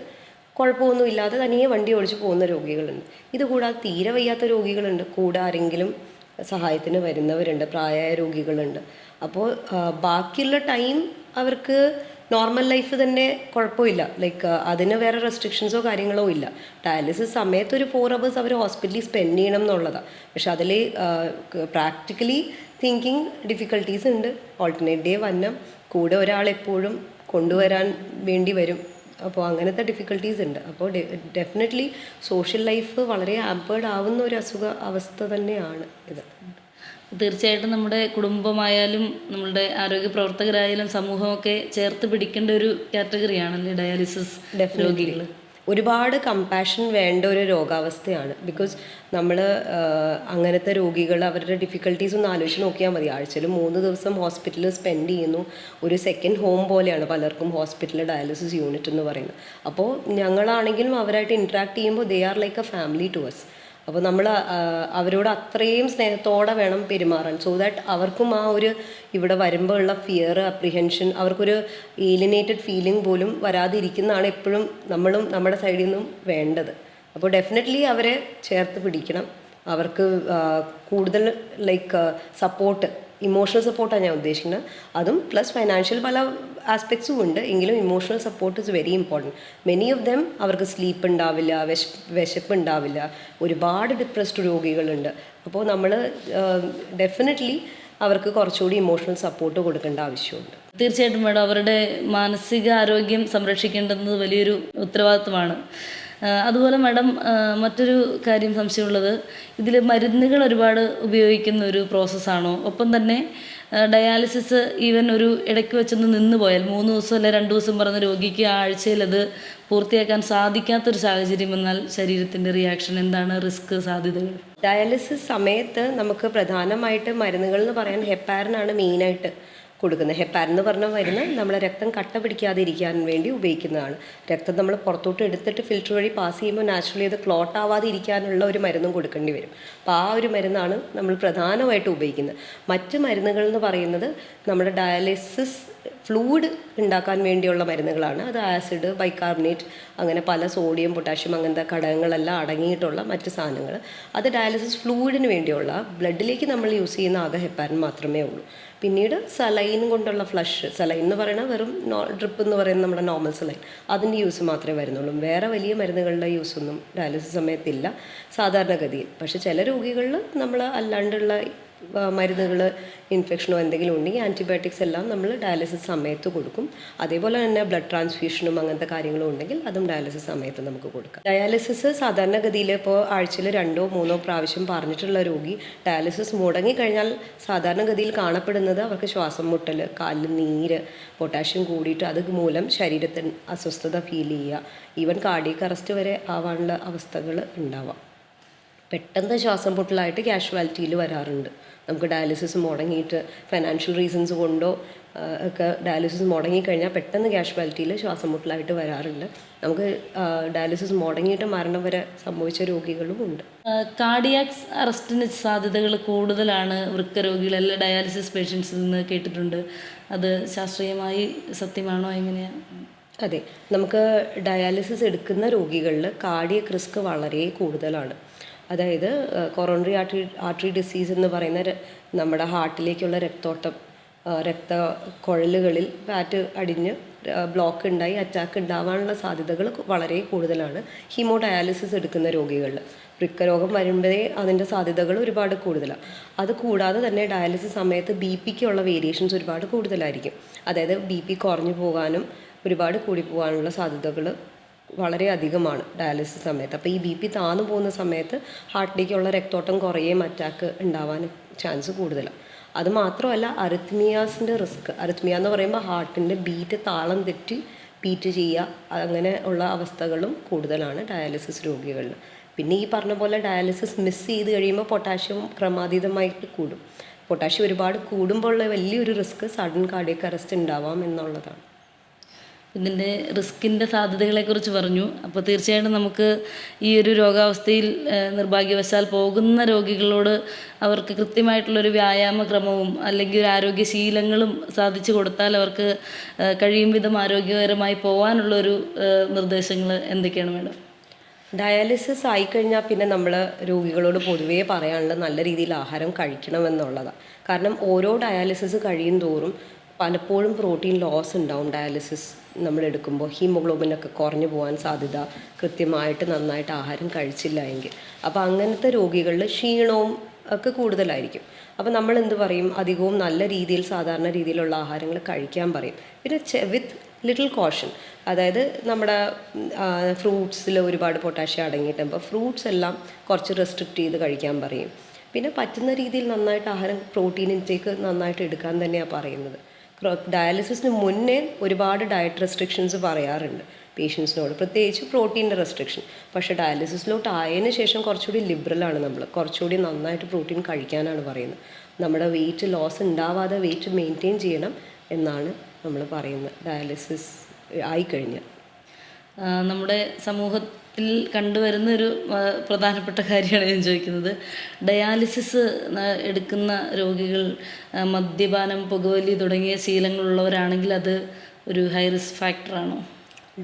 കുഴപ്പമൊന്നുമില്ലാതെ തനിയെ വണ്ടി ഓടിച്ച് പോകുന്ന രോഗികളുണ്ട്. ഇതുകൂടാതെ തീരെ വയ്യാത്ത രോഗികളുണ്ട്, കൂടെ ആരെങ്കിലും സഹായത്തിന് വരുന്നവരുണ്ട്, പ്രായമായ രോഗികളുണ്ട്. അപ്പോൾ ബാക്കിയുള്ള ടൈം അവർക്ക് നോർമൽ ലൈഫ് തന്നെ കുഴപ്പമില്ല, ലൈക്ക് അതിന് വേറെ റെസ്ട്രിക്ഷൻസോ കാര്യങ്ങളോ ഇല്ല. ഡയാലിസിസ് സമയത്ത് ഒരു 4 hours അവർ ഹോസ്പിറ്റലിൽ സ്പെൻഡ് ചെയ്യണം എന്നുള്ളതാണ്. പക്ഷെ അതിൽ പ്രാക്ടിക്കലി തിങ്കിങ് ഡിഫിക്കൽട്ടീസ് ഉണ്ട്. ഓൾട്ടർനേറ്റ് ഡേ വന്നം, കൂടെ ഒരാൾ എപ്പോഴും കൊണ്ടുവരാൻ വേണ്ടി വരും. അപ്പോൾ അങ്ങനത്തെ ഡിഫിക്കൽട്ടീസ് ഉണ്ട്. അപ്പോൾ ഡെഫിനറ്റ്ലി സോഷ്യൽ ലൈഫ് വളരെ ആംപേർഡ് ആവുന്ന ഒരു അവസ്ഥ തന്നെയാണ് ഇത്. തീർച്ചയായിട്ടും നമ്മുടെ കുടുംബമായാലും നമ്മളുടെ ആരോഗ്യ പ്രവർത്തകരായാലും സമൂഹമൊക്കെ ചേർത്ത് പിടിക്കേണ്ട ഒരു കാറ്റഗറിയാണല്ലേ ഡയാലിസിസ് രോഗികൾ. ഒരുപാട് കമ്പാഷൻ വേണ്ട ഒരു രോഗാവസ്ഥയാണ്. ബിക്കോസ് നമ്മൾ അങ്ങനത്തെ രോഗികൾ അവരുടെ ഡിഫിക്കൽട്ടീസ് ഒന്ന് ആലോചിച്ച് നോക്കിയാൽ മതി. ആഴ്ചയിൽ 3 ദിവസം ഹോസ്പിറ്റലിൽ സ്പെൻഡ് ചെയ്യുന്നു. ഒരു സെക്കൻഡ് ഹോം പോലെയാണ് പലർക്കും ഹോസ്പിറ്റലിൽ ഡയാലിസിസ് യൂണിറ്റ് എന്ന് പറയുന്നത്. അപ്പോൾ ഞങ്ങളാണെങ്കിലും അവരായിട്ട് ഇൻട്രാക്ട് ചെയ്യുമ്പോൾ they are like a family to us. അപ്പോൾ നമ്മൾ അവരോട് അത്രയും സ്നേഹത്തോടെ വേണം പെരുമാറാൻ, സോ ദാറ്റ് അവർക്കും ആ ഒരു ഇവിടെ വരുമ്പോൾ ഉള്ള ഫിയർ, അപ്രിഹെൻഷൻ, അവർക്കൊരു ഏലിനേറ്റഡ് ഫീലിംഗ് പോലും വരാതിരിക്കുന്നതാണ് എപ്പോഴും നമ്മളും നമ്മുടെ സൈഡിൽ നിന്നും വേണ്ടത്. അപ്പോൾ ഡെഫിനറ്റ്ലി അവരെ ചേർത്ത് പിടിക്കണം. അവർക്ക് കൂടുതൽ ലൈക്ക് സപ്പോർട്ട്, ഇമോഷണൽ സപ്പോർട്ടാണ് ഞാൻ ഉദ്ദേശിക്കുന്നത്. അതും പ്ലസ് ഫൈനാൻഷ്യൽ പല ആസ്പെക്ട്സും ഉണ്ട്, എങ്കിലും emotional support is very important. Many of them അവർക്ക് സ്ലീപ്പ് ഉണ്ടാവില്ല, വിശപ്പ് ഉണ്ടാവില്ല, ഒരുപാട് ഡിപ്രസ്ഡ് രോഗികളുണ്ട്. അപ്പോൾ നമ്മൾ ഡെഫിനറ്റ്ലി അവർക്ക് കുറച്ചുകൂടി ഇമോഷണൽ സപ്പോർട്ട് കൊടുക്കേണ്ട ആവശ്യമുണ്ട്. തീർച്ചയായിട്ടും മാഡം, അവരുടെ മാനസിക ആരോഗ്യം സംരക്ഷിക്കേണ്ടത് വലിയൊരു ഉത്തരവാദിത്വമാണ്. അതുപോലെ മാഡം, മറ്റൊരു കാര്യം സംശയമുള്ളത്, ഇതിൽ മരുന്നുകൾ ഒരുപാട് ഉപയോഗിക്കുന്ന ഒരു പ്രോസസ്സാണോ? ഒപ്പം തന്നെ ഡയാലിസിസ് ഈവൻ ഒരു ഇടയ്ക്ക് വെച്ചൊന്ന് നിന്ന് പോയാൽ 3 ദിവസം അല്ലെ 2 ദിവസം പറഞ്ഞ രോഗിക്ക് ആഴ്ചയിൽ അത് പൂർത്തിയാക്കാൻ സാധിക്കാത്തൊരു സാഹചര്യം വന്നാൽ ശരീരത്തിൻ്റെ റിയാക്ഷൻ എന്താണ്, റിസ്ക്, സാധ്യതകൾ? ഡയാലിസിസ് സമയത്ത് നമുക്ക് പ്രധാനമായിട്ട് മരുന്നുകൾ എന്ന് പറയാൻ ഹെപ്പാരിനാണ് മെയിനായിട്ട് കൊടുക്കുന്നത്. ഹെപ്പാരിൻ എന്ന് പറഞ്ഞ മരുന്ന് നമ്മളെ രക്തം കട്ട പിടിക്കാതെ ഇരിക്കാൻ വേണ്ടി ഉപയോഗിക്കുന്നതാണ്. രക്തം നമ്മൾ പുറത്തോട്ട് എടുത്തിട്ട് ഫിൽറ്റർ വഴി പാസ് ചെയ്യുമ്പോൾ നാച്ചുറലി അത് ക്ലോട്ട് ആവാതെ ഇരിക്കാനുള്ള ഒരു മരുന്നും കൊടുക്കേണ്ടി വരും. അപ്പോൾ ആ ഒരു മരുന്നാണ് നമ്മൾ പ്രധാനമായിട്ട് ഉപയോഗിക്കുന്നത്. മറ്റ് മരുന്നുകൾ എന്ന് പറയുന്നത് നമ്മുടെ ഡയാലിസിസ് ഫ്ലൂയിഡ് ഉണ്ടാക്കാൻ വേണ്ടിയുള്ള മരുന്നുകളാണ്. അത് ആസിഡ്, ബൈകാർബണേറ്റ്, അങ്ങനെ പല സോഡിയം, പൊട്ടാഷ്യം അങ്ങനത്തെ ഘടകങ്ങളെല്ലാം അടങ്ങിയിട്ടുള്ള മറ്റ് സാധനങ്ങൾ. അത് ഡയാലിസിസ് ഫ്ലൂയിഡിന് വേണ്ടിയുള്ള ബ്ലഡിലേക്ക് നമ്മൾ യൂസ് ചെയ്യുന്ന ആകെ ഹെപ്പാരിൻ മാത്രമേ ഉള്ളൂ. പിന്നീട് സലൈൻ കൊണ്ടുള്ള ഫ്ലഷ്, സലൈൻ എന്ന് പറയുന്നത് വെറും ഡ്രിപ്പ് എന്ന് പറയുന്നത് നമ്മുടെ നോർമൽ സലൈൻ, അതിൻ്റെ യൂസ് മാത്രമേ വരുന്നുള്ളൂ. വേറെ വലിയ മരുന്നുകളുടെ യൂസൊന്നും ഡയാലിസിസ് സമയത്തില്ല സാധാരണഗതിയിൽ. പക്ഷേ ചില രോഗികളിൽ നമ്മൾ അല്ലാണ്ടുള്ള മരുന്നുകൾ, ഇൻഫെക്ഷനോ എന്തെങ്കിലും ഉണ്ടെങ്കിൽ ആൻറ്റിബയോട്ടിക്സ് എല്ലാം നമ്മൾ ഡയാലിസിസ് സമയത്ത് കൊടുക്കും. അതേപോലെ തന്നെ ബ്ലഡ് ട്രാൻസ്ഫ്യൂഷനും അങ്ങനത്തെ കാര്യങ്ങളും ഉണ്ടെങ്കിൽ അതും ഡയാലിസിസ് സമയത്ത് നമുക്ക് കൊടുക്കാം. ഡയാലിസിസ് സാധാരണഗതിയിൽ ഇപ്പോൾ ആഴ്ചയിൽ 2 or 3 പ്രാവശ്യം പറഞ്ഞിട്ടുള്ള രോഗി ഡയാലിസിസ് മുടങ്ങിക്കഴിഞ്ഞാൽ സാധാരണഗതിയിൽ കാണപ്പെടുന്നത് അവർക്ക് ശ്വാസം മുട്ടൽ, കാലിൽ നീര്, പൊട്ടാഷ്യം കൂടിയിട്ട് അത് മൂലം ശരീരത്തിന് അസ്വസ്ഥത ഫീൽ ചെയ്യുക, ഈവൻ കാർഡിയക് അറസ്റ്റ് വരെ ആവാനുള്ള അവസ്ഥകൾ ഉണ്ടാവാം. പെട്ടെന്ന് ശ്വാസം പൊട്ടലായിട്ട് കാഷ്വാലിറ്റിയിൽ വരാറുണ്ട്. നമുക്ക് ഡയാലിസിസ് മുടങ്ങിയിട്ട് ഫൈനാൻഷ്യൽ റീസൺസ് കൊണ്ടോ ഒക്കെ ഡയാലിസിസ് മുടങ്ങിക്കഴിഞ്ഞാൽ പെട്ടെന്ന് കാഷ്വാലിറ്റിയിൽ ശ്വാസം മുട്ടലായിട്ട് വരാറുണ്ട്. നമുക്ക് ഡയാലിസിസ് മുടങ്ങിയിട്ട് മരണം വരെ സംഭവിച്ച രോഗികളും ഉണ്ട്. കാർഡിയാക് അറസ്റ്റിന് സാധ്യതകൾ കൂടുതലാണ് വൃക്കരോഗികളല്ല ഡയാലിസിസ് പേഷ്യൻസിൽ നിന്ന് കേട്ടിട്ടുണ്ട്. അത് ശാസ്ത്രീയമായി സത്യമാണോ, എങ്ങനെയാണ്? അതെ, നമുക്ക് ഡയാലിസിസ് എടുക്കുന്ന രോഗികളിൽ കാർഡിയക് റിസ്ക് വളരെ കൂടുതലാണ്. അതായത് കൊറോണറി ആർട്ടറി ഡിസീസ് എന്ന് പറയുന്ന നമ്മുടെ ഹാർട്ടിലേക്കുള്ള രക്തോട്ടം, രക്തക്കുഴലുകളിൽ ഫാറ്റ് അടിഞ്ഞ് ബ്ലോക്ക് ഉണ്ടായി അറ്റാക്ക് ഉണ്ടാവാനുള്ള സാധ്യതകൾ വളരെ കൂടുതലാണ് ഹീമോഡയാലിസിസ് എടുക്കുന്ന രോഗികളിൽ. വൃക്കരോഗം വരുമ്പോഴേ അതിൻ്റെ സാധ്യതകൾ ഒരുപാട് കൂടുതലാണ്. അത് കൂടാതെ തന്നെ ഡയാലിസിസ് സമയത്ത് BP ക്കുള്ള വേരിയേഷൻസ് ഒരുപാട് കൂടുതലായിരിക്കും. അതായത് BP കുറഞ്ഞു പോകാനും ഒരുപാട് കൂടി പോകാനുള്ള സാധ്യതകൾ വളരെ അധികമാണ് ഡയാലിസിസ് സമയത്ത്. അപ്പോൾ ഈ BP താന്നു പോകുന്ന സമയത്ത് ഹാർട്ടിലേക്കുള്ള രക്തോട്ടം കുറയുകയും അറ്റാക്ക് ഉണ്ടാവാനും ചാൻസ് കൂടുതലാണ്. അത് മാത്രമല്ല അറിത്മിയാസിൻ്റെ റിസ്ക്, അറിത്മിയ എന്ന് പറയുമ്പോൾ ഹാർട്ടിൻ്റെ ബീറ്റ് താളം തെറ്റി ബീറ്റ് ചെയ്യുക, അങ്ങനെ ഉള്ള അവസ്ഥകളും കൂടുതലാണ് ഡയാലിസിസ് രോഗികളിൽ. പിന്നെ ഈ പറഞ്ഞ പോലെ ഡയാലിസിസ് മിസ് ചെയ്ത് കഴിയുമ്പോൾ പൊട്ടാഷ്യം ക്രമാതീതമായിട്ട് കൂടും. പൊട്ടാഷ്യം ഒരുപാട് കൂടുമ്പോൾ ഉള്ള വലിയൊരു റിസ്ക് സഡൻ കാർഡിയക് അറസ്റ്റ് ഉണ്ടാവാം എന്നുള്ളതാണ്. ഇതിൻ്റെ റിസ്കിൻ്റെ സാധ്യതകളെക്കുറിച്ച് പറഞ്ഞു. അപ്പോൾ തീർച്ചയായിട്ടും നമുക്ക് ഈ ഒരു രോഗാവസ്ഥയിൽ നിർഭാഗ്യവശാൽ പോകുന്ന രോഗികളോട് അവർക്ക് കൃത്യമായിട്ടുള്ളൊരു വ്യായാമക്രമവും അല്ലെങ്കിൽ ഒരു ആരോഗ്യശീലങ്ങളും സാധിച്ചു കൊടുത്താൽ അവർക്ക് കഴിയും വിധം ആരോഗ്യകരമായി പോകാനുള്ളൊരു നിർദ്ദേശങ്ങൾ എന്തൊക്കെയാണ് മേഡം? ഡയാലിസിസ് ആയിക്കഴിഞ്ഞാൽ പിന്നെ നമ്മൾ രോഗികളോട് പൊതുവേ പറയാനുള്ളത് നല്ല രീതിയിൽ ആഹാരം കഴിക്കണമെന്നുള്ളതാണ്. കാരണം ഓരോ ഡയാലിസിസ് കഴിയും തോറും പലപ്പോഴും പ്രോട്ടീൻ ലോസ് ഉണ്ടാവും. ഡയാലിസിസ് നമ്മൾ എടുക്കുമ്പോൾ ഹീമോഗ്ലോബിനൊക്കെ കുറഞ്ഞു പോകാൻ സാധ്യത, കൃത്യമായിട്ട് നന്നായിട്ട് ആഹാരം കഴിച്ചില്ല എങ്കിൽ. അപ്പോൾ അങ്ങനത്തെ രോഗികളിൽ ക്ഷീണവും ഒക്കെ കൂടുതലായിരിക്കും. അപ്പോൾ നമ്മൾ എന്ത് പറയും, അധികവും നല്ല രീതിയിൽ സാധാരണ രീതിയിലുള്ള ആഹാരങ്ങൾ കഴിക്കാൻ പറയും. പിന്നെ വിത്ത് ലിറ്റിൽ കോഷൻ, അതായത് നമ്മുടെ ഫ്രൂട്ട്സിൽ ഒരുപാട് പൊട്ടാഷ്യം അടങ്ങിയിട്ടുണ്ട്. അപ്പോൾ ഫ്രൂട്ട്സ് എല്ലാം കുറച്ച് റെസ്ട്രിക്റ്റ് ചെയ്ത് കഴിക്കാൻ പറയും. പിന്നെ പറ്റുന്ന രീതിയിൽ നന്നായിട്ട് ആഹാരം, പ്രോട്ടീൻ ഇൻടേക്ക് നന്നായിട്ട് എടുക്കാൻ തന്നെയാണ് പറയുന്നത്. ഡയാലിസിസിന് മുന്നേ ഒരുപാട് ഡയറ്റ് റെസ്ട്രിക്ഷൻസ് പറയാറുണ്ട് പേഷ്യൻസിനോട്, പ്രത്യേകിച്ച് പ്രോട്ടീൻ്റെ റെസ്ട്രിക്ഷൻ. പക്ഷേ ഡയാലിസിസിലോട്ട് ആയതിനു ശേഷം കുറച്ചുകൂടി ലിബറലാണ് നമ്മൾ, കുറച്ചുകൂടി നന്നായിട്ട് പ്രോട്ടീൻ കഴിക്കാനാണ് പറയുന്നത്. നമ്മുടെ വെയിറ്റ് ലോസ് ഉണ്ടാവാതെ വെയിറ്റ് മെയിൻറ്റെയിൻ ചെയ്യണം എന്നാണ് നമ്മൾ പറയുന്നത് ഡയാലിസിസ് ആയിക്കഴിഞ്ഞാൽ. നമ്മുടെ സമൂഹത്തിൽ കണ്ടുവരുന്ന ഒരു പ്രധാനപ്പെട്ട കാര്യമാണ് ഞാൻ ചോദിക്കുന്നത്. ഡയാലിസിസ് എടുക്കുന്ന രോഗികൾ മദ്യപാനം, പുകവലി തുടങ്ങിയ ശീലങ്ങളുള്ളവരാണെങ്കിൽ അത് ഒരു ഹൈ റിസ്ക് ഫാക്ടറാണോ?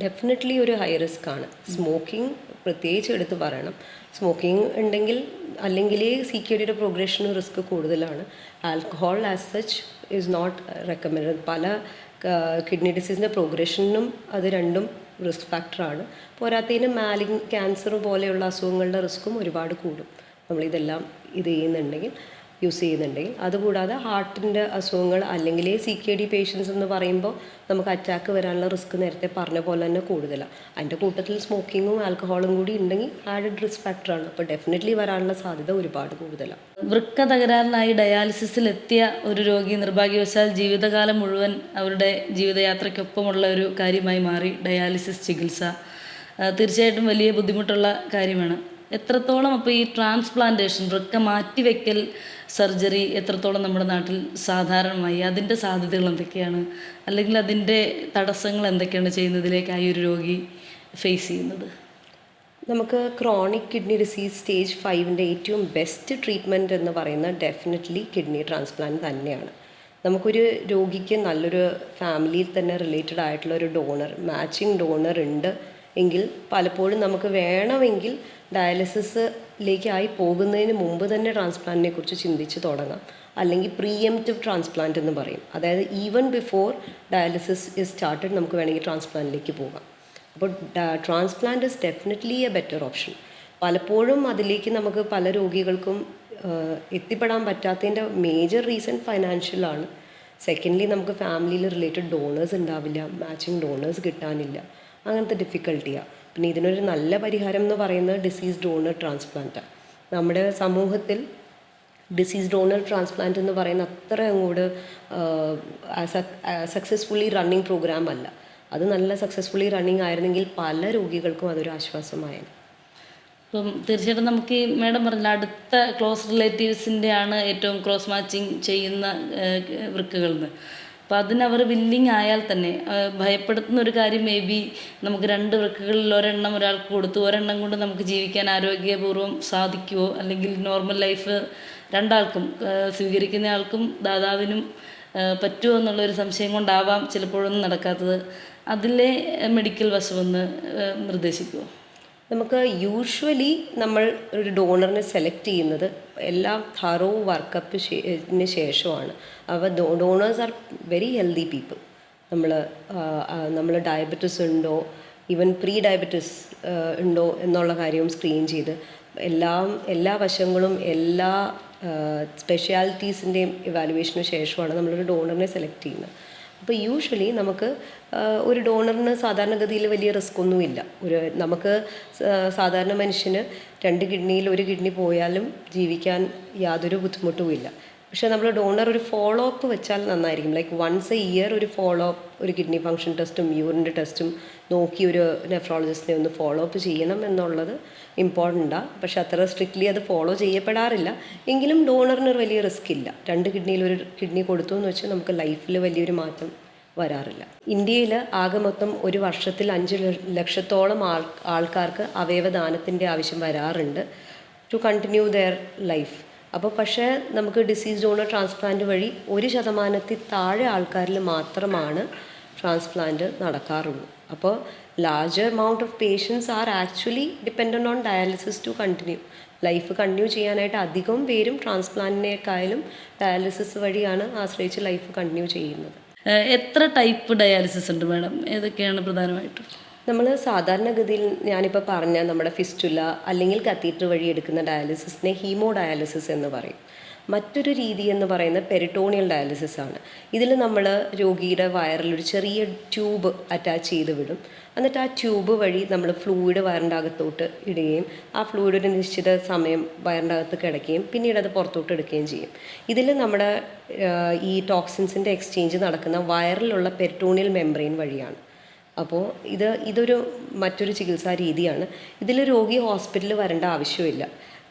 ഡെഫിനറ്റ്ലി ഒരു ഹൈ റിസ്ക് ആണ്. സ്മോക്കിംഗ് പ്രത്യേകിച്ച് എടുത്ത് പറയണം. സ്മോക്കിംഗ് ഉണ്ടെങ്കിൽ അല്ലെങ്കിൽ CKD പ്രോഗ്രഷന് റിസ്ക് കൂടുതലാണ്. Alcohol as such is not recommend. പല കിഡ്നി ഡിസീസിൻ്റെ പ്രോഗ്രഷനും അത് രണ്ടും റിസ്ക് ഫാക്ടറാണ്. പോരാത്തതിന് ക്യാൻസർ പോലെയുള്ള അസുഖങ്ങളുടെ റിസ്ക്കും ഒരുപാട് കൂടും നമ്മളിതെല്ലാം ചെയ്യുന്നുണ്ടെങ്കിൽ. യൂസ് ചെയ്യുന്നുണ്ടെങ്കിൽ. അതുകൂടാതെ ഹാർട്ടിൻ്റെ അസുഖങ്ങൾ അല്ലെങ്കിൽ CKD പേഷ്യൻസ് എന്ന് പറയുമ്പോൾ നമുക്ക് അറ്റാക്ക് വരാനുള്ള റിസ്ക് നേരത്തെ പറഞ്ഞ പോലെ തന്നെ കൂടുതലാണ്. അതിൻ്റെ കൂട്ടത്തിൽ സ്മോക്കിങ്ങും ആൽക്കഹോളും കൂടി ഉണ്ടെങ്കിൽ ആഡഡ് റിസ്ക് ഫാക്ടറാണ്. അപ്പോൾ ഡെഫിനറ്റ്ലി വരാനുള്ള സാധ്യത ഒരുപാട് കൂടുതലാണ്. വൃക്ക തകരാറിനായി ഡയാലിസിസിലെത്തിയ ഒരു രോഗി നിർഭാഗ്യവശാൽ ജീവിതകാലം മുഴുവൻ അവരുടെ ജീവിതയാത്രയ്ക്കൊപ്പമുള്ള ഒരു കാര്യമായി മാറി ഡയാലിസിസ് ചികിത്സ. തീർച്ചയായിട്ടും വലിയ ബുദ്ധിമുട്ടുള്ള കാര്യമാണ്. എത്രത്തോളം അപ്പോൾ ഈ ട്രാൻസ്പ്ലാന്റേഷൻ, വൃക്ക മാറ്റിവെക്കൽ സർജറി എത്രത്തോളം നമ്മുടെ നാട്ടിൽ സാധാരണമായി, അതിൻ്റെ സാധ്യതകൾ എന്തൊക്കെയാണ്, അല്ലെങ്കിൽ അതിൻ്റെ തടസ്സങ്ങൾ എന്തൊക്കെയാണ് ചെയ്യുന്നതിലേക്കായി ഒരു രോഗി ഫേസ് ചെയ്യുന്നത്? നമുക്ക് ക്രോണിക് കിഡ്നി ഡിസീസ് സ്റ്റേജ് 5ൻ്റെ ഏറ്റവും ബെസ്റ്റ് ട്രീറ്റ്മെൻറ്റ് എന്ന് പറയുന്നത് ഡെഫിനറ്റ്ലി കിഡ്നി ട്രാൻസ്പ്ലാന്റ് തന്നെയാണ്. നമുക്കൊരു രോഗിക്ക് നല്ലൊരു ഫാമിലിയിൽ തന്നെ റിലേറ്റഡ് ആയിട്ടുള്ള ഒരു ഡോണർ, മാച്ചിങ് ഡോണർ ഉണ്ട് എങ്കിൽ പലപ്പോഴും നമുക്ക് വേണമെങ്കിൽ ഡയാലിസിസിലേക്കായി പോകുന്നതിന് മുമ്പ് തന്നെ ട്രാൻസ്പ്ലാന്റിനെ കുറിച്ച് ചിന്തിച്ച് തുടങ്ങാം. അല്ലെങ്കിൽ പ്രീഎംപ്റ്റീവ് ട്രാൻസ്പ്ലാന്റ് എന്ന് പറയും. അതായത് even before dialysis is started നമുക്ക് വേണമെങ്കിൽ ട്രാൻസ്പ്ലാന്റിലേക്ക് പോകാം. അപ്പോൾ transplant is definitely A better option. പലപ്പോഴും അതിലേക്ക് നമുക്ക് പല രോഗികൾക്കും എത്തിപ്പെടാൻ പറ്റാത്തതിൻ്റെ മേജർ റീസൺ ഫൈനാൻഷ്യലാണ്. സെക്കൻഡ്ലി നമുക്ക് ഫാമിലിയിൽ റിലേറ്റഡ് ഡോണേഴ്സ് ഉണ്ടാവില്ല, മാച്ചിങ് ഡോണേഴ്സ് കിട്ടാനില്ല, അങ്ങനത്തെ ഡിഫിക്കൽട്ടിയാണ്. പിന്നെ ഇതിനൊരു നല്ല പരിഹാരം എന്ന് പറയുന്നത് ഡിസീസ് ഡോണർ ട്രാൻസ്പ്ലാന്റാണ്. നമ്മുടെ സമൂഹത്തിൽ ഡിസീസ് ഡോണർ ട്രാൻസ്പ്ലാന്റ് എന്ന് പറയുന്ന അത്ര അങ്ങോട്ട് സക്സസ്ഫുള്ളി റണ്ണിങ് പ്രോഗ്രാം അല്ല. അത് നല്ല സക്സസ്ഫുള്ളി റണ്ണിങ് ആയിരുന്നെങ്കിൽ പല രോഗികൾക്കും അതൊരു ആശ്വാസമായേനെ. അപ്പം തീർച്ചയായിട്ടും നമുക്ക് ഈ മേഡം പറഞ്ഞ അടുത്ത ക്ലോസ് റിലേറ്റീവ്സിൻ്റെ ആണ് ഏറ്റവും ക്രോസ് മാച്ചിങ് ചെയ്യുന്ന വൃക്കകളെന്ന്. അപ്പോൾ അതിനവർ വില്ലിങ് ആയാൽ തന്നെ ഭയപ്പെടുത്തുന്ന ഒരു കാര്യം മേ ബി നമുക്ക് 2 വൃക്കകളിൽ ഒരെണ്ണം ഒരാൾക്ക് കൊടുത്തു, ഒരെണ്ണം കൊണ്ട് നമുക്ക് ജീവിക്കാൻ ആരോഗ്യപൂർവ്വം സാധിക്കുമോ, അല്ലെങ്കിൽ നോർമൽ ലൈഫ് രണ്ടാൾക്കും, സ്വീകരിക്കുന്ന ആൾക്കും ദാതാവിനും പറ്റുമോ എന്നുള്ളൊരു സംശയം കൊണ്ടാവാം ചിലപ്പോഴൊന്നും നടക്കാത്തത്. അതിലെ മെഡിക്കൽ വശമൊന്ന് നിർദ്ദേശിക്കുമോ? നമുക്ക് യൂഷ്വലി നമ്മൾ ഒരു ഡോണറിനെ സെലക്ട് ചെയ്യുന്നത് എല്ലാം തറോ വർക്കപ്പിന് ശേഷമാണ്. അവ donors are very healthy people. നമ്മൾ ഡയബറ്റിസ് ഉണ്ടോ, ഈവൻ പ്രീ ഡയബറ്റിസ് ഉണ്ടോ എന്നുള്ള കാര്യവും സ്ക്രീൻ ചെയ്ത് എല്ലാ വശങ്ങളും എല്ലാ സ്പെഷ്യാലിറ്റീസിൻ്റെയും ഇവാലുവേഷന് ശേഷമാണ് നമ്മളൊരു ഡോണറിനെ സെലക്ട് ചെയ്യുന്നത്. അപ്പോൾ യൂഷ്വലി നമുക്ക് ഒരു ഡോണറിന് സാധാരണഗതിയിൽ വലിയ റിസ്ക് ഒന്നുമില്ല. നമുക്ക് സാധാരണ മനുഷ്യന് 2 കിഡ്നിയിൽ 1 കിഡ്നി പോയാലും ജീവിക്കാൻ യാതൊരു ബുദ്ധിമുട്ടുമില്ല. പക്ഷേ നമ്മൾ ഡോണർ ഒരു ഫോളോ അപ്പ് വെച്ചാൽ നന്നായിരിക്കും. ലൈക്ക് വൺസ് എ ഇയർ ഒരു ഫോളോ അപ്പ്, ഒരു കിഡ്നി ഫങ്ഷൻ ടെസ്റ്റും യൂറിൻ്റെ ടെസ്റ്റും നോക്കി ഒരു നെഫ്രോളജിസ്റ്റിനെ ഒന്ന് ഫോളോ അപ്പ് ചെയ്യണം എന്നുള്ളത് ഇമ്പോർട്ടൻ്റാണ്. പക്ഷെ അത്ര സ്ട്രിക്ട്ലി അത് ഫോളോ ചെയ്യപ്പെടാറില്ല. എങ്കിലും ഡോണറിന് വലിയ റിസ്ക് ഇല്ല. 2 കിഡ്നിയിൽ 1 കിഡ്നി കൊടുത്തു എന്ന് വെച്ചാൽ നമുക്ക് ലൈഫിൽ വലിയൊരു മാറ്റം വരാറില്ല. ഇന്ത്യയിൽ ആകെ മൊത്തം ഒരു വർഷത്തിൽ 5 ലക്ഷത്തോളം ആൾക്കാർക്ക് അവയവദാനത്തിൻ്റെ ആവശ്യം വരാറുണ്ട് ടു കണ്ടിന്യൂ ദെയർ ലൈഫ്. അപ്പോൾ പക്ഷേ നമുക്ക് ഡിസീസ് ഡോണർ ട്രാൻസ്പ്ലാന്റ് വഴി 1% താഴെ ആൾക്കാരിൽ മാത്രമാണ് ട്രാൻസ്പ്ലാന്റ് നടക്കാറുള്ളൂ. അപ്പോൾ larger amount of patients are actually dependent on dialysis to continue. Life continue ചെയ്യാനായിട്ട് അധികം പേരും ട്രാൻസ്പ്ലാന്റിനേക്കാളും ഡയാലിസിസ് വഴിയാണ് ആശ്രയിച്ച് ലൈഫ് കണ്ടിന്യൂ ചെയ്യുന്നത്. എത്ര ടൈപ്പ് ഡയാലിസിസ് ഉണ്ട് മാഡം? ഏതൊക്കെയാണ് പ്രധാനമായിട്ടും? നമ്മൾ സാധാരണഗതിയിൽ ഞാനിപ്പോൾ പറഞ്ഞ നമ്മുടെ ഫിസ്റ്റുല അല്ലെങ്കിൽ കത്തീറ്റർ വഴി എടുക്കുന്ന ഡയാലിസിസിനെ ഹീമോ ഡയാലിസിസ് എന്ന് പറയും. മറ്റൊരു രീതി എന്ന് പറയുന്നത് പെരിട്ടോണിയൽ ഡയാലിസിസ് ആണ്. ഇതിൽ നമ്മൾ രോഗിയുടെ വയറിൽ ഒരു ചെറിയ ട്യൂബ് അറ്റാച്ച് ചെയ്ത് വിടും. എന്നിട്ട് ആ ട്യൂബ് വഴി നമ്മൾ ഫ്ലൂയിഡ് വയറിൻ്റെ അകത്തോട്ട് ഇടുകയും ആ ഫ്ലൂയിഡ് ഒരു നിശ്ചിത സമയം വയറിൻ്റെ അകത്ത് കിടക്കുകയും പിന്നീട് അത് പുറത്തോട്ട് എടുക്കുകയും ചെയ്യും. ഇതിൽ നമ്മുടെ ഈ ടോക്സിൻസിൻ്റെ എക്സ്ചേഞ്ച് നടക്കുന്ന വയറിലുള്ള പെരിട്ടോണിയൽ മെംബ്രെയിൻ വഴിയാണ്. അപ്പോൾ ഇതൊരു മറ്റൊരു ചികിത്സാ രീതിയാണ്. ഇതിൽ രോഗി ഹോസ്പിറ്റലിൽ വരേണ്ട ആവശ്യമില്ല.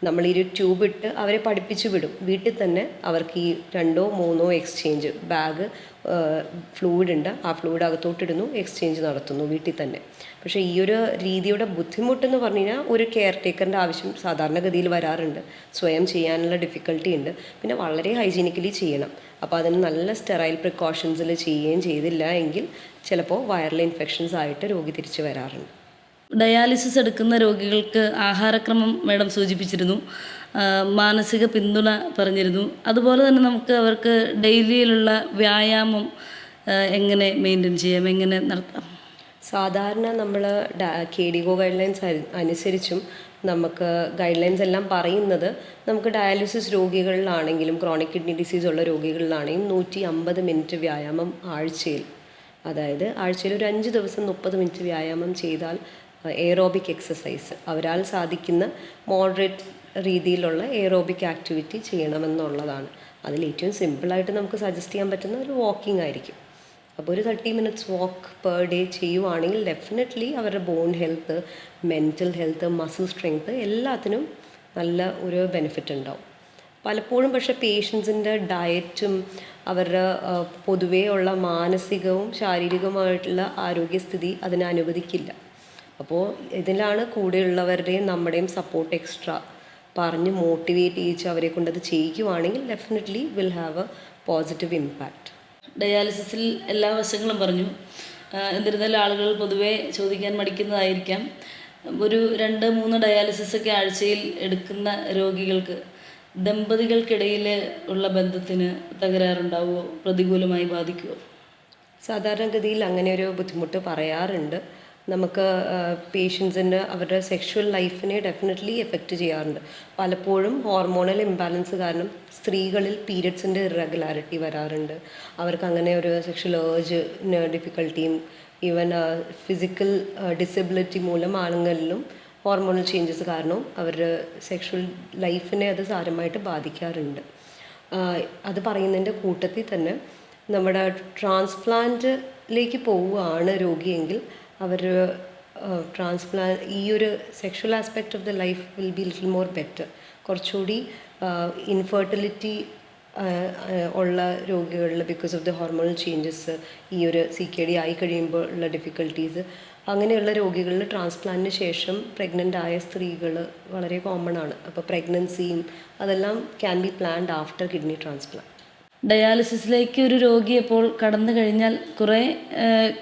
നമ്മൾ ഈ ഒരു ട്യൂബ് ഇട്ട് അവരെ പഠിപ്പിച്ചു വിടും. വീട്ടിൽ തന്നെ അവർക്ക് ഈ 2 or 3 എക്സ്ചേഞ്ച് ബാഗ് ഫ്ലൂയിഡ് ഉണ്ട്, ആ ഫ്ലൂയിഡ് അകത്തോട്ടിടുന്നു, എക്സ്ചേഞ്ച് നടത്തുന്നു വീട്ടിൽ തന്നെ. പക്ഷേ ഈ ഒരു രീതിയുടെ ബുദ്ധിമുട്ടെന്ന് പറഞ്ഞു കഴിഞ്ഞാൽ ഒരു കെയർ ടേക്കറിൻ്റെ ആവശ്യം സാധാരണഗതിയിൽ വരാറുണ്ട്. സ്വയം ചെയ്യാനുള്ള ഡിഫിക്കൽട്ടി ഉണ്ട്. പിന്നെ വളരെ ഹൈജീനിക്കലി ചെയ്യണം. അപ്പോൾ അതിന് നല്ല സ്റ്റെറൈൽ പ്രിക്കോഷൻസിൽ ചെയ്യുകയും ചെയ്തില്ല എങ്കിൽ ചിലപ്പോൾ വൈറൽ ഇൻഫെക്ഷൻസ് ആയിട്ട് രോഗി തിരിച്ചു വരാറുണ്ട്. ഡയാലിസിസ് എടുക്കുന്ന രോഗികൾക്ക് ആഹാരക്രമം മാഡം സൂചിപ്പിച്ചിരുന്നു, മാനസിക പിന്തുണ പറഞ്ഞിരുന്നു. അതുപോലെ തന്നെ നമുക്ക് അവർക്ക് ഡെയിലിയിലുള്ള വ്യായാമം എങ്ങനെ മെയിൻറ്റെയിൻ ചെയ്യാം, എങ്ങനെ നടത്താം? സാധാരണ നമ്മൾ KDIGO ഗൈഡ് ലൈൻസ് അനുസരിച്ചും നമുക്ക് ഗൈഡ് ലൈൻസ് എല്ലാം പറയുന്നത് നമുക്ക് ഡയാലിസിസ് രോഗികളിലാണെങ്കിലും ക്രോണിക് കിഡ്നി ഡിസീസ് ഉള്ള രോഗികളിലാണെങ്കിലും 150 മിനിറ്റ് വ്യായാമം ആഴ്ചയിൽ, അതായത് ആഴ്ചയിൽ ഒരു 5 ദിവസം 30 മിനിറ്റ് വ്യായാമം ചെയ്താൽ എയറോബിക് എക്സസൈസ് അവരാൽ സാധിക്കുന്ന മോഡറേറ്റ് രീതിയിലുള്ള എയറോബിക് ആക്ടിവിറ്റി ചെയ്യണമെന്നുള്ളതാണ്. അതിൽ ഏറ്റവും സിമ്പിളായിട്ട് നമുക്ക് സജസ്റ്റ് ചെയ്യാൻ പറ്റുന്ന ഒരു വാക്കിംഗ് ആയിരിക്കും. അപ്പോൾ ഒരു 30 മിനിറ്റ്സ് വാക്ക് പെർ ഡേ ചെയ്യുവാണെങ്കിൽ ഡെഫിനറ്റ്ലി അവരുടെ bone health, mental health, muscle strength എല്ലാത്തിനും നല്ല ഒരു ബെനിഫിറ്റ് ഉണ്ടാവും. പലപ്പോഴും പക്ഷേ പേഷ്യൻസിൻ്റെ ഡയറ്റും അവരുടെ പൊതുവേ ഉള്ള മാനസികവും ശാരീരികവുമായിട്ടുള്ള ആരോഗ്യസ്ഥിതി അതിനെ അനുവദിക്കില്ല. അപ്പോൾ ഇതിലാണ് കൂടെയുള്ളവരുടെയും നമ്മുടെയും സപ്പോർട്ട് എക്സ്ട്രാ പറഞ്ഞ് മോട്ടിവേറ്റ് ചെയ്യിച്ച് അവരെ കൊണ്ടത് ചെയ്യിക്കുവാണെങ്കിൽ definitely will have a positive impact. ഡയാലിസിസിൽ എല്ലാ വശങ്ങളും പറഞ്ഞു. എന്നിരുന്നാലും ആളുകൾ പൊതുവേ ചോദിക്കാൻ മടിക്കുന്നതായിരിക്കാം, ഒരു 2-3 ഡയാലിസിസൊക്കെ ആഴ്ചയിൽ എടുക്കുന്ന രോഗികൾക്ക് ദമ്പതികൾക്കിടയിൽ ഉള്ള ബന്ധത്തിന് തകരാറുണ്ടാവുമോ, പ്രതികൂലമായി ബാധിക്കുമോ? സാധാരണഗതിയിൽ അങ്ങനെ ഒരു ബുദ്ധിമുട്ട് പറയാറുണ്ട്. നമുക്ക് പേഷ്യൻസിന് അവരുടെ സെക്ഷുവൽ ലൈഫിനെ ഡെഫിനറ്റ്ലി എഫക്റ്റ് ചെയ്യാറുണ്ട്. പലപ്പോഴും ഹോർമോണൽ ഇംബാലൻസ് കാരണം സ്ത്രീകളിൽ പീരിയഡ്സിൻ്റെ ഇറഗുലാരിറ്റി വരാറുണ്ട്. അവർക്ക് അങ്ങനെ ഒരു സെക്ഷൽ ഏർജിന് ഡിഫിക്കൽട്ടിയും ഈവൻ ഫിസിക്കൽ ഡിസബിലിറ്റി മൂലം ആളുകളിലും ഹോർമോണൽ ചേഞ്ചസ് കാരണം അവരുടെ സെക്ഷൽ ലൈഫിനെ അത് സാരമായിട്ട് ബാധിക്കാറുണ്ട്. അത് പറയുന്നതിൻ്റെ കൂട്ടത്തിൽ തന്നെ നമ്മുടെ ട്രാൻസ്പ്ലാന്റിലേക്ക് പോവുകയാണ് രോഗിയെങ്കിൽ അവർ ഈ ഒരു sexual aspect of the life will be little more better. കുറച്ചുകൂടി ഇൻഫെർട്ടിലിറ്റി ഉള്ള രോഗികളിൽ because of the hormonal changes, ഈ ഒരു CKD ആയി കഴിയുമ്പോൾ ഉള്ള ഡിഫിക്കൽട്ടീസ്, അങ്ങനെയുള്ള രോഗികളിൽ ട്രാൻസ്പ്ലാന്റിന് ശേഷം പ്രഗ്നൻ്റ് ആയ സ്ത്രീകൾ വളരെ കോമൺ ആണ്. അപ്പോൾ പ്രഗ്നൻസിയും അതെല്ലാം can be planned after kidney transplant. ഡയാലിസിസിലേക്ക് ഒരു രോഗി എപ്പോൾ കടന്നു കഴിഞ്ഞാൽ കുറേ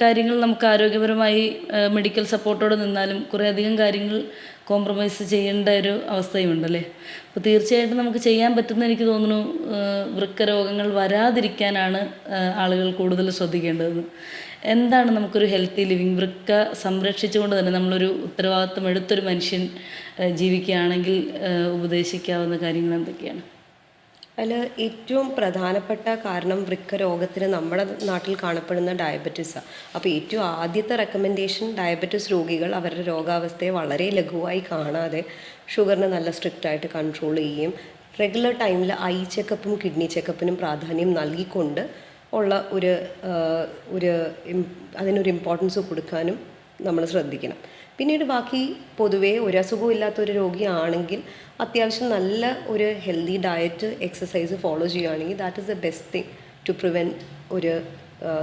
കാര്യങ്ങൾ നമുക്ക് ആരോഗ്യപരമായി മെഡിക്കൽ സപ്പോർട്ടോടെ നിന്നാലും കുറേ അധികം കാര്യങ്ങൾ കോംപ്രമൈസ് ചെയ്യേണ്ട ഒരു അവസ്ഥയുണ്ടല്ലേ. അപ്പോൾ തീർച്ചയായിട്ടും നമുക്ക് ചെയ്യാൻ പറ്റുന്ന, എനിക്ക് തോന്നുന്നു, വൃക്ക രോഗങ്ങൾ വരാതിരിക്കാനാണ് ആളുകൾ കൂടുതൽ ശ്രദ്ധിക്കേണ്ടതെന്ന്. എന്താണ് നമുക്കൊരു ഹെൽത്തി ലിവിങ്, വൃക്ക സംരക്ഷിച്ചുകൊണ്ട് തന്നെ നമ്മളൊരു ഉത്തരവാദിത്വം എടുത്തൊരു മനുഷ്യൻ ജീവിക്കുകയാണെങ്കിൽ ഉപദേശിക്കാവുന്ന കാര്യങ്ങൾ എന്തൊക്കെയാണ്? അതിൽ ഏറ്റവും പ്രധാനപ്പെട്ട കാരണം വൃക്ക രോഗത്തിന് നമ്മുടെ നാട്ടിൽ കാണപ്പെടുന്ന ഡയബറ്റീസാണ്. അപ്പോൾ ഏറ്റവും ആദ്യത്തെ റെക്കമെൻഡേഷൻ ഡയബറ്റിസ് രോഗികൾ അവരുടെ രോഗാവസ്ഥയെ വളരെ ലഘുവായി കാണാതെ ഷുഗറിനെ നല്ല സ്ട്രിക്റ്റായിട്ട് കൺട്രോൾ ചെയ്യുകയും റെഗുലർ ടൈമിൽ ഐ ചെക്കപ്പും കിഡ്നി ചെക്കപ്പിനും പ്രാധാന്യം നൽകിക്കൊണ്ട് ഉള്ള അതിനൊരു ഇമ്പോർട്ടൻസ് കൊടുക്കാനും നമ്മൾ ശ്രദ്ധിക്കണം. പിന്നീട് ബാക്കി പൊതുവേ ഒരു അസുഖവും ഇല്ലാത്തൊരു രോഗിയാണെങ്കിൽ അത്യാവശ്യം നല്ല ഒരു ഹെൽത്തി ഡയറ്റ്, എക്സസൈസ് ഫോളോ ചെയ്യുകയാണെങ്കിൽ that is the best thing to prevent ഒരു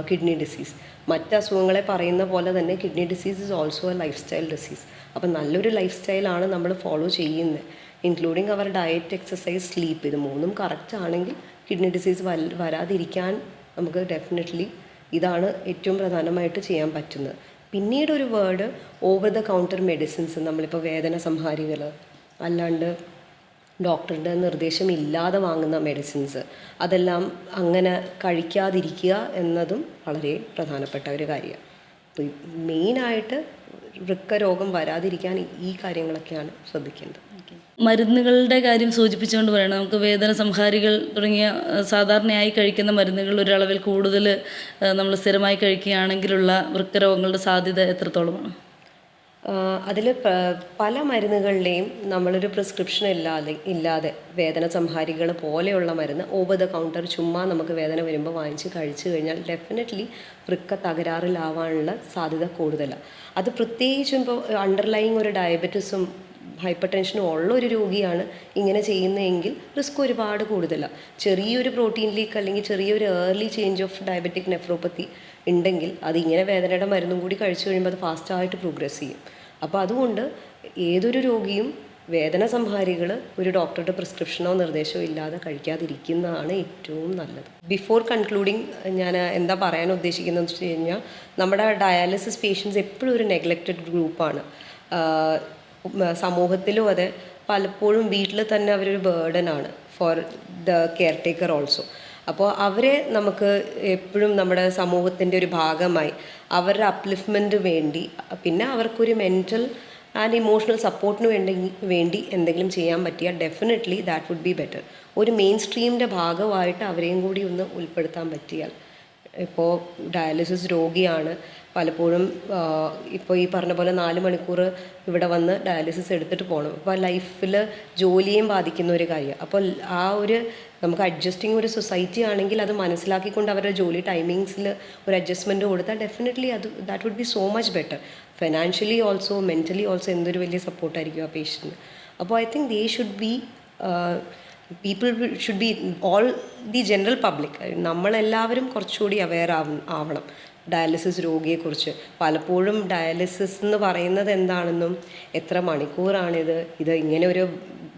കിഡ്നി ഡിസീസ്. മറ്റ് അസുഖങ്ങളെ പറയുന്ന പോലെ തന്നെ kidney disease is also a life style disease. അപ്പം നല്ലൊരു ലൈഫ് സ്റ്റൈലാണ് നമ്മൾ ഫോളോ ചെയ്യുന്നത്, including our diet, exercise, sleep. ഇത് 3 കറക്റ്റ് ആണെങ്കിൽ കിഡ്നി ഡിസീസ് വരാതിരിക്കാൻ നമുക്ക് ഡെഫിനറ്റ്ലി ഇതാണ് ഏറ്റവും പ്രധാനമായിട്ട് ചെയ്യാൻ പറ്റുന്നത്. പിന്നീട് ഒരു word over the counter medicines, നമ്മളിപ്പോൾ വേദന സംഹാരികൾ അല്ലാണ്ട് ഡോക്ടറുടെ നിർദ്ദേശം ഇല്ലാതെ വാങ്ങുന്ന മെഡിസിൻസ്, അതെല്ലാം അങ്ങനെ കഴിക്കാതിരിക്കുക എന്നതും വളരെ പ്രധാനപ്പെട്ട ഒരു കാര്യമാണ്. അപ്പോൾ മെയിനായിട്ട് വൃക്ക രോഗം വരാതിരിക്കാൻ ഈ കാര്യങ്ങളൊക്കെയാണ് ശ്രദ്ധിക്കേണ്ടത്. മരുന്നുകളുടെ കാര്യം സൂചിപ്പിച്ചുകൊണ്ട് പറയണം, നമുക്ക് വേദന സംഹാരികൾ തുടങ്ങിയ സാധാരണയായി കഴിക്കുന്ന മരുന്നുകൾ ഒരളവിൽ കൂടുതൽ നമ്മൾ സ്ഥിരമായി കഴിക്കുകയാണെങ്കിലുള്ള വൃക്കരോഗങ്ങളുടെ സാധ്യത എത്രത്തോളമാണ്? അതിൽ പല മരുന്നുകളിലെയും നമ്മളൊരു പ്രിസ്ക്രിപ്ഷൻ ഇല്ലാതെ വേദന സംഹാരികൾ പോലെയുള്ള മരുന്ന് ഓവർ ദ കൗണ്ടർ ചുമ്മാ നമുക്ക് വേദന വരുമ്പോൾ വാങ്ങിച്ച് കഴിച്ചു കഴിഞ്ഞാൽ ഡെഫിനറ്റ്ലി വൃക്ക തകരാറിലാവാനുള്ള സാധ്യത കൂടുതലാണ്. അത് പ്രത്യേകിച്ചും ഇപ്പോൾ അണ്ടർലൈങ് ഒരു ഡയബറ്റിസും ഹൈപ്പർ ടെൻഷനും ഉള്ള ഒരു രോഗിയാണ് ഇങ്ങനെ ചെയ്യുന്നതെങ്കിൽ റിസ്ക് ഒരുപാട് കൂടുതലാണ്. ചെറിയൊരു പ്രോട്ടീൻ ലീക്ക് അല്ലെങ്കിൽ ചെറിയൊരു ഏർലി ചേഞ്ച് ഓഫ് ഡയബറ്റിക് നെഫ്രോപ്പത്തി ഉണ്ടെങ്കിൽ അത് ഇങ്ങനെ വേദനയുടെ മരുന്നും കൂടി കഴിച്ചു കഴിയുമ്പോൾ അത് ഫാസ്റ്റായിട്ട് പ്രോഗ്രസ് ചെയ്യും. അപ്പോൾ അതുകൊണ്ട് ഏതൊരു രോഗിയും വേദന സംഹാരികൾ ഒരു ഡോക്ടറുടെ പ്രിസ്ക്രിപ്ഷനോ നിർദ്ദേശമോ ഇല്ലാതെ കഴിക്കാതിരിക്കുന്നതാണ് ഏറ്റവും നല്ലത്. ബിഫോർ കൺക്ലൂഡിങ് ഞാൻ എന്താ പറയാൻ ഉദ്ദേശിക്കുന്നതെന്ന് വെച്ച് കഴിഞ്ഞാൽ, നമ്മുടെ ഡയാലിസിസ് പേഷ്യൻസ് എപ്പോഴും ഒരു നെഗ്ലക്റ്റഡ് ഗ്രൂപ്പാണ്. സമൂഹത്തിലും അതെ, പലപ്പോഴും വീട്ടിൽ തന്നെ അവരൊരു ബേർഡനാണ് for the caretaker also. അപ്പോൾ അവരെ നമുക്ക് എപ്പോഴും നമ്മുടെ സമൂഹത്തിൻ്റെ ഒരു ഭാഗമായി അവരുടെ അപ്ലിഫ്റ്റ്മെൻറ്റ് വേണ്ടി, പിന്നെ അവർക്കൊരു മെൻറ്റൽ ആൻഡ് ഇമോഷണൽ സപ്പോർട്ടിന് വേണ്ടി എന്തെങ്കിലും ചെയ്യാൻ പറ്റിയാൽ definitely that would be better. ഒരു മെയിൻ സ്ട്രീമിൻ്റെ ഭാഗമായിട്ട് അവരെയും കൂടി ഒന്ന് ഉൾപ്പെടുത്താൻ പറ്റിയാൽ. ഇപ്പോൾ ഡയാലിസിസ് രോഗിയാണ്, പലപ്പോഴും ഇപ്പോൾ ഈ പറഞ്ഞ പോലെ 4 മണിക്കൂർ ഇവിടെ വന്ന് ഡയാലിസിസ് എടുത്തിട്ട് പോകണം. അപ്പോൾ ലൈഫിൽ ജോലിയെയും ബാധിക്കുന്ന ഒരു കാര്യമാണ്. അപ്പോൾ ആ ഒരു നമുക്ക് അഡ്ജസ്റ്റിംഗ് ഒരു സൊസൈറ്റി ആണെങ്കിൽ അത് മനസ്സിലാക്കിക്കൊണ്ട് അവരുടെ ജോലി ടൈമിങ്സിൽ ഒരു അഡ്ജസ്റ്റ്മെൻറ്റ് കൊടുത്താൽ definitely that would be so much better. Financially also mentally also എന്തൊരു വലിയ സപ്പോർട്ടായിരിക്കും ആ പേഷ്യൻറ്റിന്. അപ്പോൾ I think they should be people should be all the general public, നമ്മളെല്ലാവരും കുറച്ചുകൂടി അവെയർ ആവണം ഡയാലിസിസ് രോഗിയെക്കുറിച്ച്. പലപ്പോഴും ഡയാലിസിസ് എന്ന് പറയുന്നത് എന്താണെന്നും എത്ര മണിക്കൂറാണിത്, ഇത് ഇങ്ങനെ ഒരു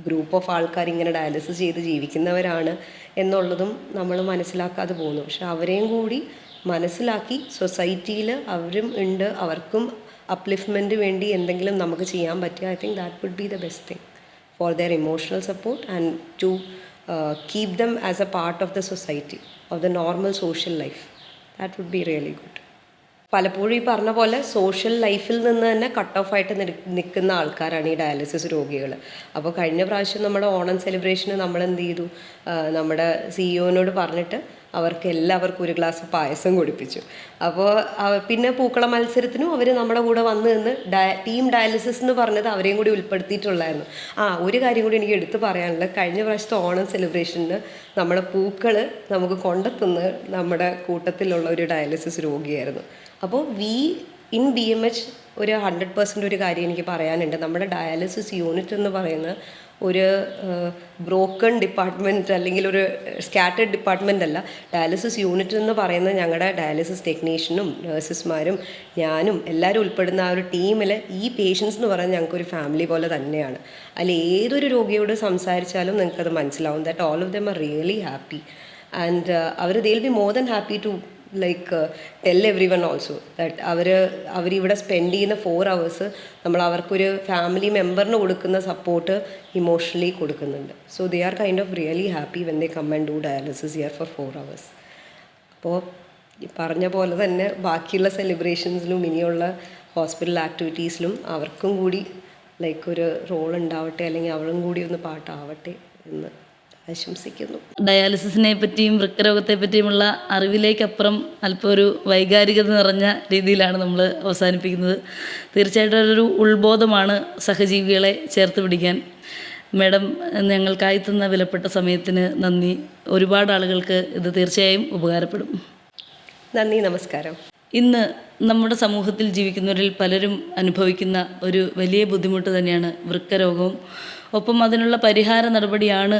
ഗ്രൂപ്പ് ഓഫ് ആൾക്കാർ ഇങ്ങനെ ഡയാലിസിസ് ചെയ്ത് ജീവിക്കുന്നവരാണ് എന്നുള്ളതും നമ്മൾ മനസ്സിലാക്കാതെ പോകുന്നു. പക്ഷെ അവരെയും കൂടി മനസ്സിലാക്കി സൊസൈറ്റിയിൽ അവരും ഉണ്ട്, അവർക്കും അപ്ലിഫ്റ്റ്മെൻറ്റ് വേണ്ടി എന്തെങ്കിലും നമുക്ക് ചെയ്യാൻ പറ്റുക. I think that would be the best thing for their emotional support and to keep them as a part of the society, of the normal social life. That would be really good. പലപ്പോഴും ഈ പറഞ്ഞ പോലെ social ലൈഫിൽ നിന്ന് തന്നെ cut off ആയിട്ട് നിൽക്കുന്ന ആൾക്കാരാണ് ഈ ഡയാലിസിസ് രോഗികൾ. അപ്പോൾ കഴിഞ്ഞ പ്രാവശ്യം നമ്മുടെ ഓണം സെലിബ്രേഷന് നമ്മൾ എന്ത് ചെയ്തു, നമ്മുടെ സിഇഒനോട് പറഞ്ഞിട്ട് അവർക്ക് എല്ലാവർക്കും ഒരു ഗ്ലാസ് പായസം കുടിപ്പിച്ചു. അപ്പോൾ പിന്നെ പൂക്കള മത്സരത്തിനും അവർ നമ്മുടെ കൂടെ വന്ന് നിന്ന് ടീം ഡയാലിസിസ് എന്ന് പറഞ്ഞത് അവരെയും കൂടി ഉൾപ്പെടുത്തിയിട്ടുള്ളായിരുന്നു. ഒരു കാര്യം കൂടി എനിക്ക് എടുത്തു പറയാനുള്ളത്, കഴിഞ്ഞ പ്രാവശ്യത്തെ ഓണം സെലിബ്രേഷന് നമ്മുടെ പൂക്കൾ നമുക്ക് കൊണ്ടെത്തുന്ന നമ്മുടെ കൂട്ടത്തിലുള്ള ഒരു ഡയാലിസിസ് രോഗിയായിരുന്നു. അപ്പോൾ ഇൻ BMH ഒരു 100% ഒരു കാര്യം എനിക്ക് പറയാനുണ്ട്. നമ്മുടെ ഡയാലിസിസ് യൂണിറ്റ് എന്ന് പറയുന്ന ഒരു ബ്രോക്കൺ ഡിപ്പാർട്ട്മെൻറ്റ് അല്ലെങ്കിൽ ഒരു സ്കാറ്റേഡ് ഡിപ്പാർട്ട്മെൻ്റ് അല്ല. ഡയാലിസിസ് യൂണിറ്റ് എന്ന് പറയുന്നത് ഞങ്ങളുടെ ഡയാലിസിസ് ടെക്നീഷ്യനും നഴ്സസ്മാരും ഞാനും എല്ലാവരും ഉൾപ്പെടുന്ന ആ ഒരു ടീമിൽ ഈ പേഷ്യൻസ് എന്ന് പറയുന്നത് ഞങ്ങൾക്കൊരു ഫാമിലി പോലെ തന്നെയാണ്. അതിൽ ഏതൊരു രോഗിയോട് സംസാരിച്ചാലും നിങ്ങൾക്കത് മനസ്സിലാവും that all of them are really happy and they will be more than happy to tell everyone also that അവരിവിടെ സ്പെൻഡ് ചെയ്യുന്ന 4 hours നമ്മൾ അവർക്കൊരു ഫാമിലി മെമ്പറിന് കൊടുക്കുന്ന സപ്പോർട്ട് ഇമോഷണലി കൊടുക്കുന്നുണ്ട്. So they are kind of really happy when they come and do dialysis here for 4 hours. അപ്പോൾ ഈ പറഞ്ഞ പോലെ തന്നെ ബാക്കിയുള്ള സെലിബ്രേഷൻസിലും ഇനിയുള്ള ഹോസ്പിറ്റൽ ആക്ടിവിറ്റീസിലും അവർക്കും കൂടി ഒരു റോൾ ഉണ്ടാവട്ടെ, അല്ലെങ്കിൽ അവരും കൂടി ഒന്ന് പാട്ടാവട്ടെ എന്ന് ആശംസിക്കുന്നു. ഡയാലിസിസിനെ പറ്റിയും വൃക്കരോഗത്തെ പറ്റിയുമുള്ള അറിവിലേക്കപ്പുറം അല്പം ഒരു വൈകാരികത നിറഞ്ഞ രീതിയിലാണ് നമ്മൾ അവസാനിപ്പിക്കുന്നത്. തീർച്ചയായിട്ടും ഒരു ഉൾബോധമാണ് സഹജീവികളെ ചേർത്ത് പിടിക്കാൻ. മാഡം ഞങ്ങൾക്കായി തന്ന വിലപ്പെട്ട സമയത്തിന് നന്ദി. ഒരുപാട് ആളുകൾക്ക് ഇത് തീർച്ചയായും ഉപകാരപ്പെടും. നന്ദി, നമസ്കാരം. ഇന്ന് നമ്മുടെ സമൂഹത്തിൽ ജീവിക്കുന്നവരിൽ പലരും അനുഭവിക്കുന്ന ഒരു വലിയ ബുദ്ധിമുട്ട് തന്നെയാണ് വൃക്കരോഗവും. ഒപ്പം അതിനുള്ള പരിഹാര നടപടിയാണ്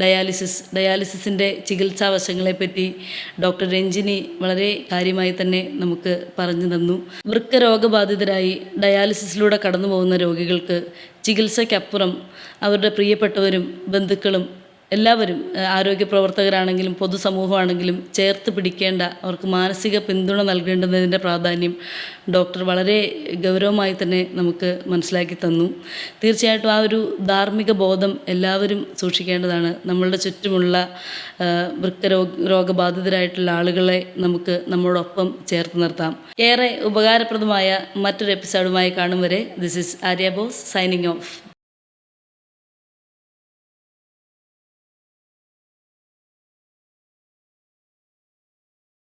ഡയാലിസിസിൻ്റെ ചികിത്സാ വശങ്ങളെപ്പറ്റി ഡോക്ടർ രഞ്ജിനി വളരെ കാര്യമായി തന്നെ നമുക്ക് പറഞ്ഞു തന്നു. വൃക്ക രോഗബാധിതരായി ഡയാലിസിസിലൂടെ കടന്നു പോകുന്ന രോഗികൾക്ക് ചികിത്സയ്ക്കപ്പുറം അവരുടെ പ്രിയപ്പെട്ടവരും ബന്ധുക്കളും എല്ലാവരും, ആരോഗ്യ പ്രവർത്തകരാണെങ്കിലും പൊതുസമൂഹമാണെങ്കിലും ചേർത്ത് പിടിക്കേണ്ട, അവർക്ക് മാനസിക പിന്തുണ നൽകേണ്ടതിൻ്റെ പ്രാധാന്യം ഡോക്ടർ വളരെ ഗൗരവമായി തന്നെ നമുക്ക് മനസ്സിലാക്കി തന്നു. തീർച്ചയായിട്ടും ആ ഒരു ധാർമ്മിക ബോധം എല്ലാവരും സൂക്ഷിക്കേണ്ടതാണ്. നമ്മളുടെ ചുറ്റുമുള്ള രോഗബാധിതരായിട്ടുള്ള ആളുകളെ നമുക്ക് നമ്മോടൊപ്പം ചേർത്ത് നിർത്താം. ഏറെ ഉപകാരപ്രദമായ മറ്റൊരു എപ്പിസോഡുമായി കാണും വരെ this is Arya boss signing off.